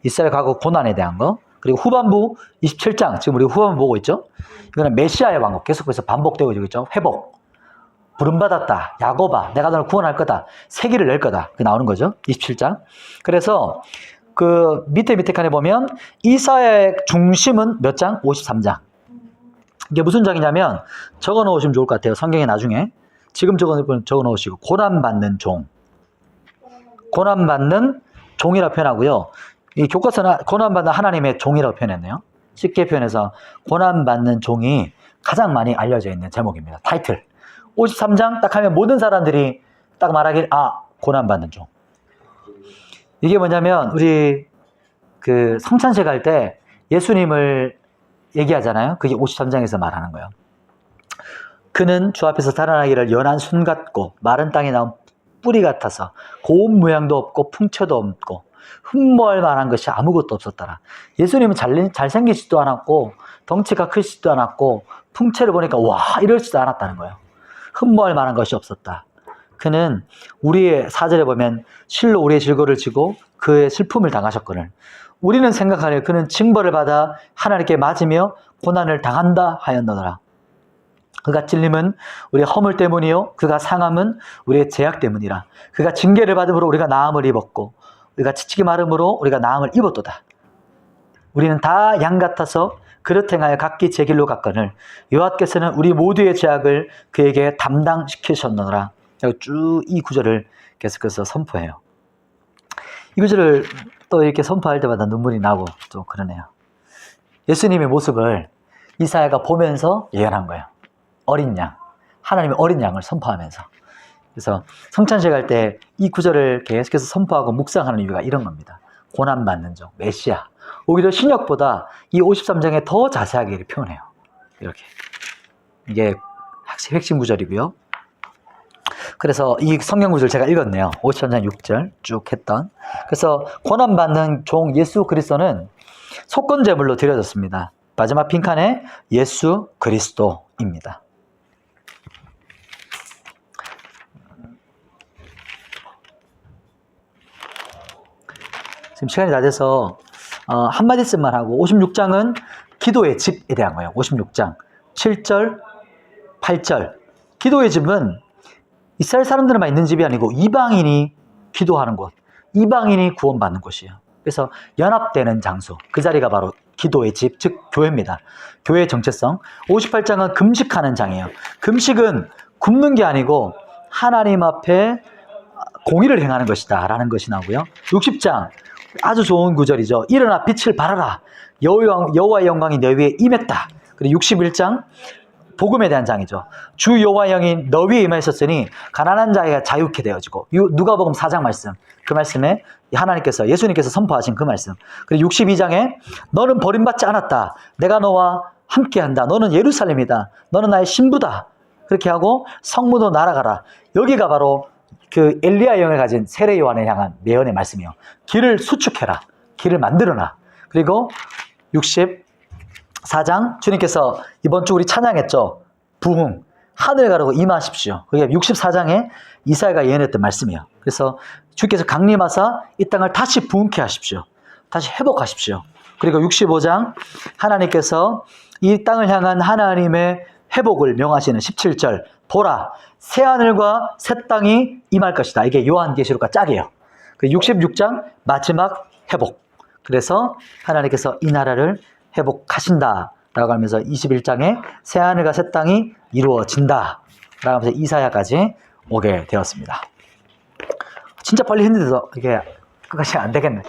이스라엘 과거 고난에 대한 거. 그리고 후반부 27장, 지금 우리 후반부 보고 있죠? 이거는 메시아의 왕국, 계속해서 반복되고 있죠? 회복. 부름받았다. 야곱아, 내가 너를 구원할 거다. 세기를 낼 거다. 그 나오는 거죠? 27장. 그래서 그 밑에 칸에 보면 이사야의 중심은 몇 장? 53장. 이게 무슨 장이냐면 적어 놓으시면 좋을 것 같아요. 성경에 나중에. 지금 적어 놓으시고 고난받는 종. 고난받는 종이라 표현하고요. 이 교과서는 고난받는 하나님의 종이라고 표현했네요. 쉽게 표현해서 고난받는 종이 가장 많이 알려져 있는 제목입니다. 타이틀. 53장 딱 하면 모든 사람들이 딱 말하길 고난받는 종. 이게 뭐냐면 우리 그 성찬식 할 때 예수님을 얘기하잖아요. 그게 53장에서 말하는 거예요. 그는 주 앞에서 달아나기를 연한 순 같고 마른 땅에 나온 뿌리 같아서 고운 모양도 없고 풍채도 없고 흠모할 만한 것이 아무것도 없었더라. 예수님은 잘생기지도 않았고 덩치가 크지도 않았고 풍채를 보니까 와 이러지도 않았다는 거예요. 흠모할 만한 것이 없었다. 그는 우리의 4절에 보면 실로 우리의 질고를 지고 그의 슬픔을 당하셨거늘 우리는 생각하니 그는 징벌을 받아 하나님께 맞으며 고난을 당한다 하였노라. 그가 찔림은 우리의 허물 때문이요 그가 상함은 우리의 죄악 때문이라. 그가 징계를 받음으로 우리가 나음을 입었고 우리가 지치기 마름으로 우리가 나음을 입었도다. 우리는 다 양 같아서 그릇 행하여 각기 제 길로 갔거늘 여호와께서는 우리 모두의 죄악을 그에게 담당시키셨노라. 쭉 이 구절을 계속해서 선포해요. 이 구절을 또 이렇게 선포할 때마다 눈물이 나고 좀 그러네요. 예수님의 모습을 이사야가 보면서 예언한 거예요. 어린 양, 하나님의 어린 양을 선포하면서. 그래서 성찬식 할 때 이 구절을 계속해서 선포하고 묵상하는 이유가 이런 겁니다. 고난받는 종, 메시아. 오히려 신약보다 이 53장에 더 자세하게 표현해요. 이렇게. 이게 핵심 구절이고요. 그래서 이 성경 구절 제가 읽었네요. 53장 6절 쭉 했던. 그래서 고난받는 종 예수 그리스도는 속건제물로 드려졌습니다. 마지막 빈칸에 예수 그리스도입니다. 지금 시간이 다 돼서 한마디씩만 하고 56장은 기도의 집에 대한 거예요. 56장 7절 8절 기도의 집은 이스라엘 사람들만 있는 집이 아니고 이방인이 기도하는 곳, 이방인이 구원받는 곳이에요. 그래서 연합되는 장소, 그 자리가 바로 기도의 집, 즉 교회입니다. 교회의 정체성. 58장은 금식하는 장이에요. 금식은 굶는 게 아니고 하나님 앞에 공의를 행하는 것이다 라는 것이 나오고요. 60장 아주 좋은 구절이죠. 일어나 빛을 발하라. 여호와의 영광이 너 위에 임했다. 그리고 61장 복음에 대한 장이죠. 주 여호와의 영이 너 위에 임하셨으니 가난한 자가 자유케 되어지고. 누가복음 4장 말씀, 그 말씀에 예수님께서 선포하신 그 말씀. 그리고 62장에 너는 버림받지 않았다. 내가 너와 함께한다. 너는 예루살렘이다. 너는 나의 신부다. 그렇게 하고 성문으로 날아가라. 여기가 바로 그 엘리야 영을 가진 세례 요한을 향한 예언의 말씀이에요. 길을 수축해라. 길을 만들어놔. 그리고 64장 주님께서 이번 주 우리 찬양했죠. 부흥, 하늘 가르고 임하십시오. 그게 64장에 이사야가 예언했던 말씀이에요. 그래서 주께서 강림하사 이 땅을 다시 부흥케 하십시오. 다시 회복하십시오. 그리고 65장 하나님께서 이 땅을 향한 하나님의 회복을 명하시는 17절 보라 새하늘과 새 땅이 임할 것이다. 이게 요한계시록과 짝이에요. 66장 마지막 회복. 그래서 하나님께서 이 나라를 회복하신다 라고 하면서 21장에 새하늘과 새 땅이 이루어진다 라고 하면서 이사야까지 오게 되었습니다. 진짜 빨리 했는데도 이게 끝까지 안 되겠네.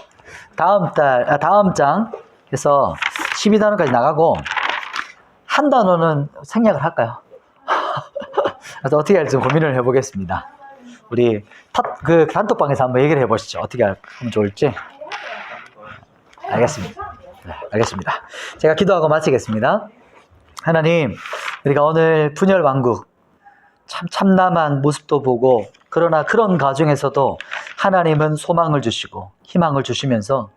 다음 장에서 12단원까지 나가고 한 단원은 생략을 할까요? 그래서 어떻게 할지 고민을 해보겠습니다. 우리 그 단톡방에서 한번 얘기를 해보시죠. 어떻게 하면 좋을지. 알겠습니다. 네, 알겠습니다. 제가 기도하고 마치겠습니다. 하나님, 우리가 오늘 분열 왕국 참 참담한 모습도 보고 그러나 그런 가정에서도 하나님은 소망을 주시고 희망을 주시면서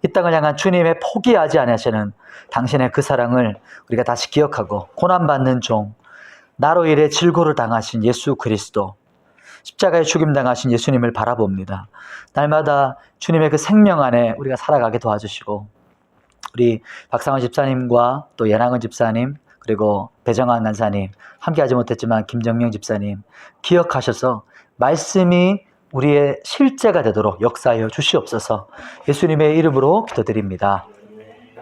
이 땅을 향한 주님의 포기하지 아니하시는 당신의 그 사랑을 우리가 다시 기억하고 고난받는 종, 나로 인해 질고를 당하신 예수 그리스도, 십자가에 죽임당하신 예수님을 바라봅니다. 날마다 주님의 그 생명 안에 우리가 살아가게 도와주시고 우리 박상원 집사님과 또 연항은 집사님 그리고 배정환 간사님 함께하지 못했지만 김정명 집사님 기억하셔서 말씀이 우리의 실제가 되도록 역사하여 주시옵소서. 예수님의 이름으로 기도드립니다.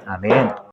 아멘.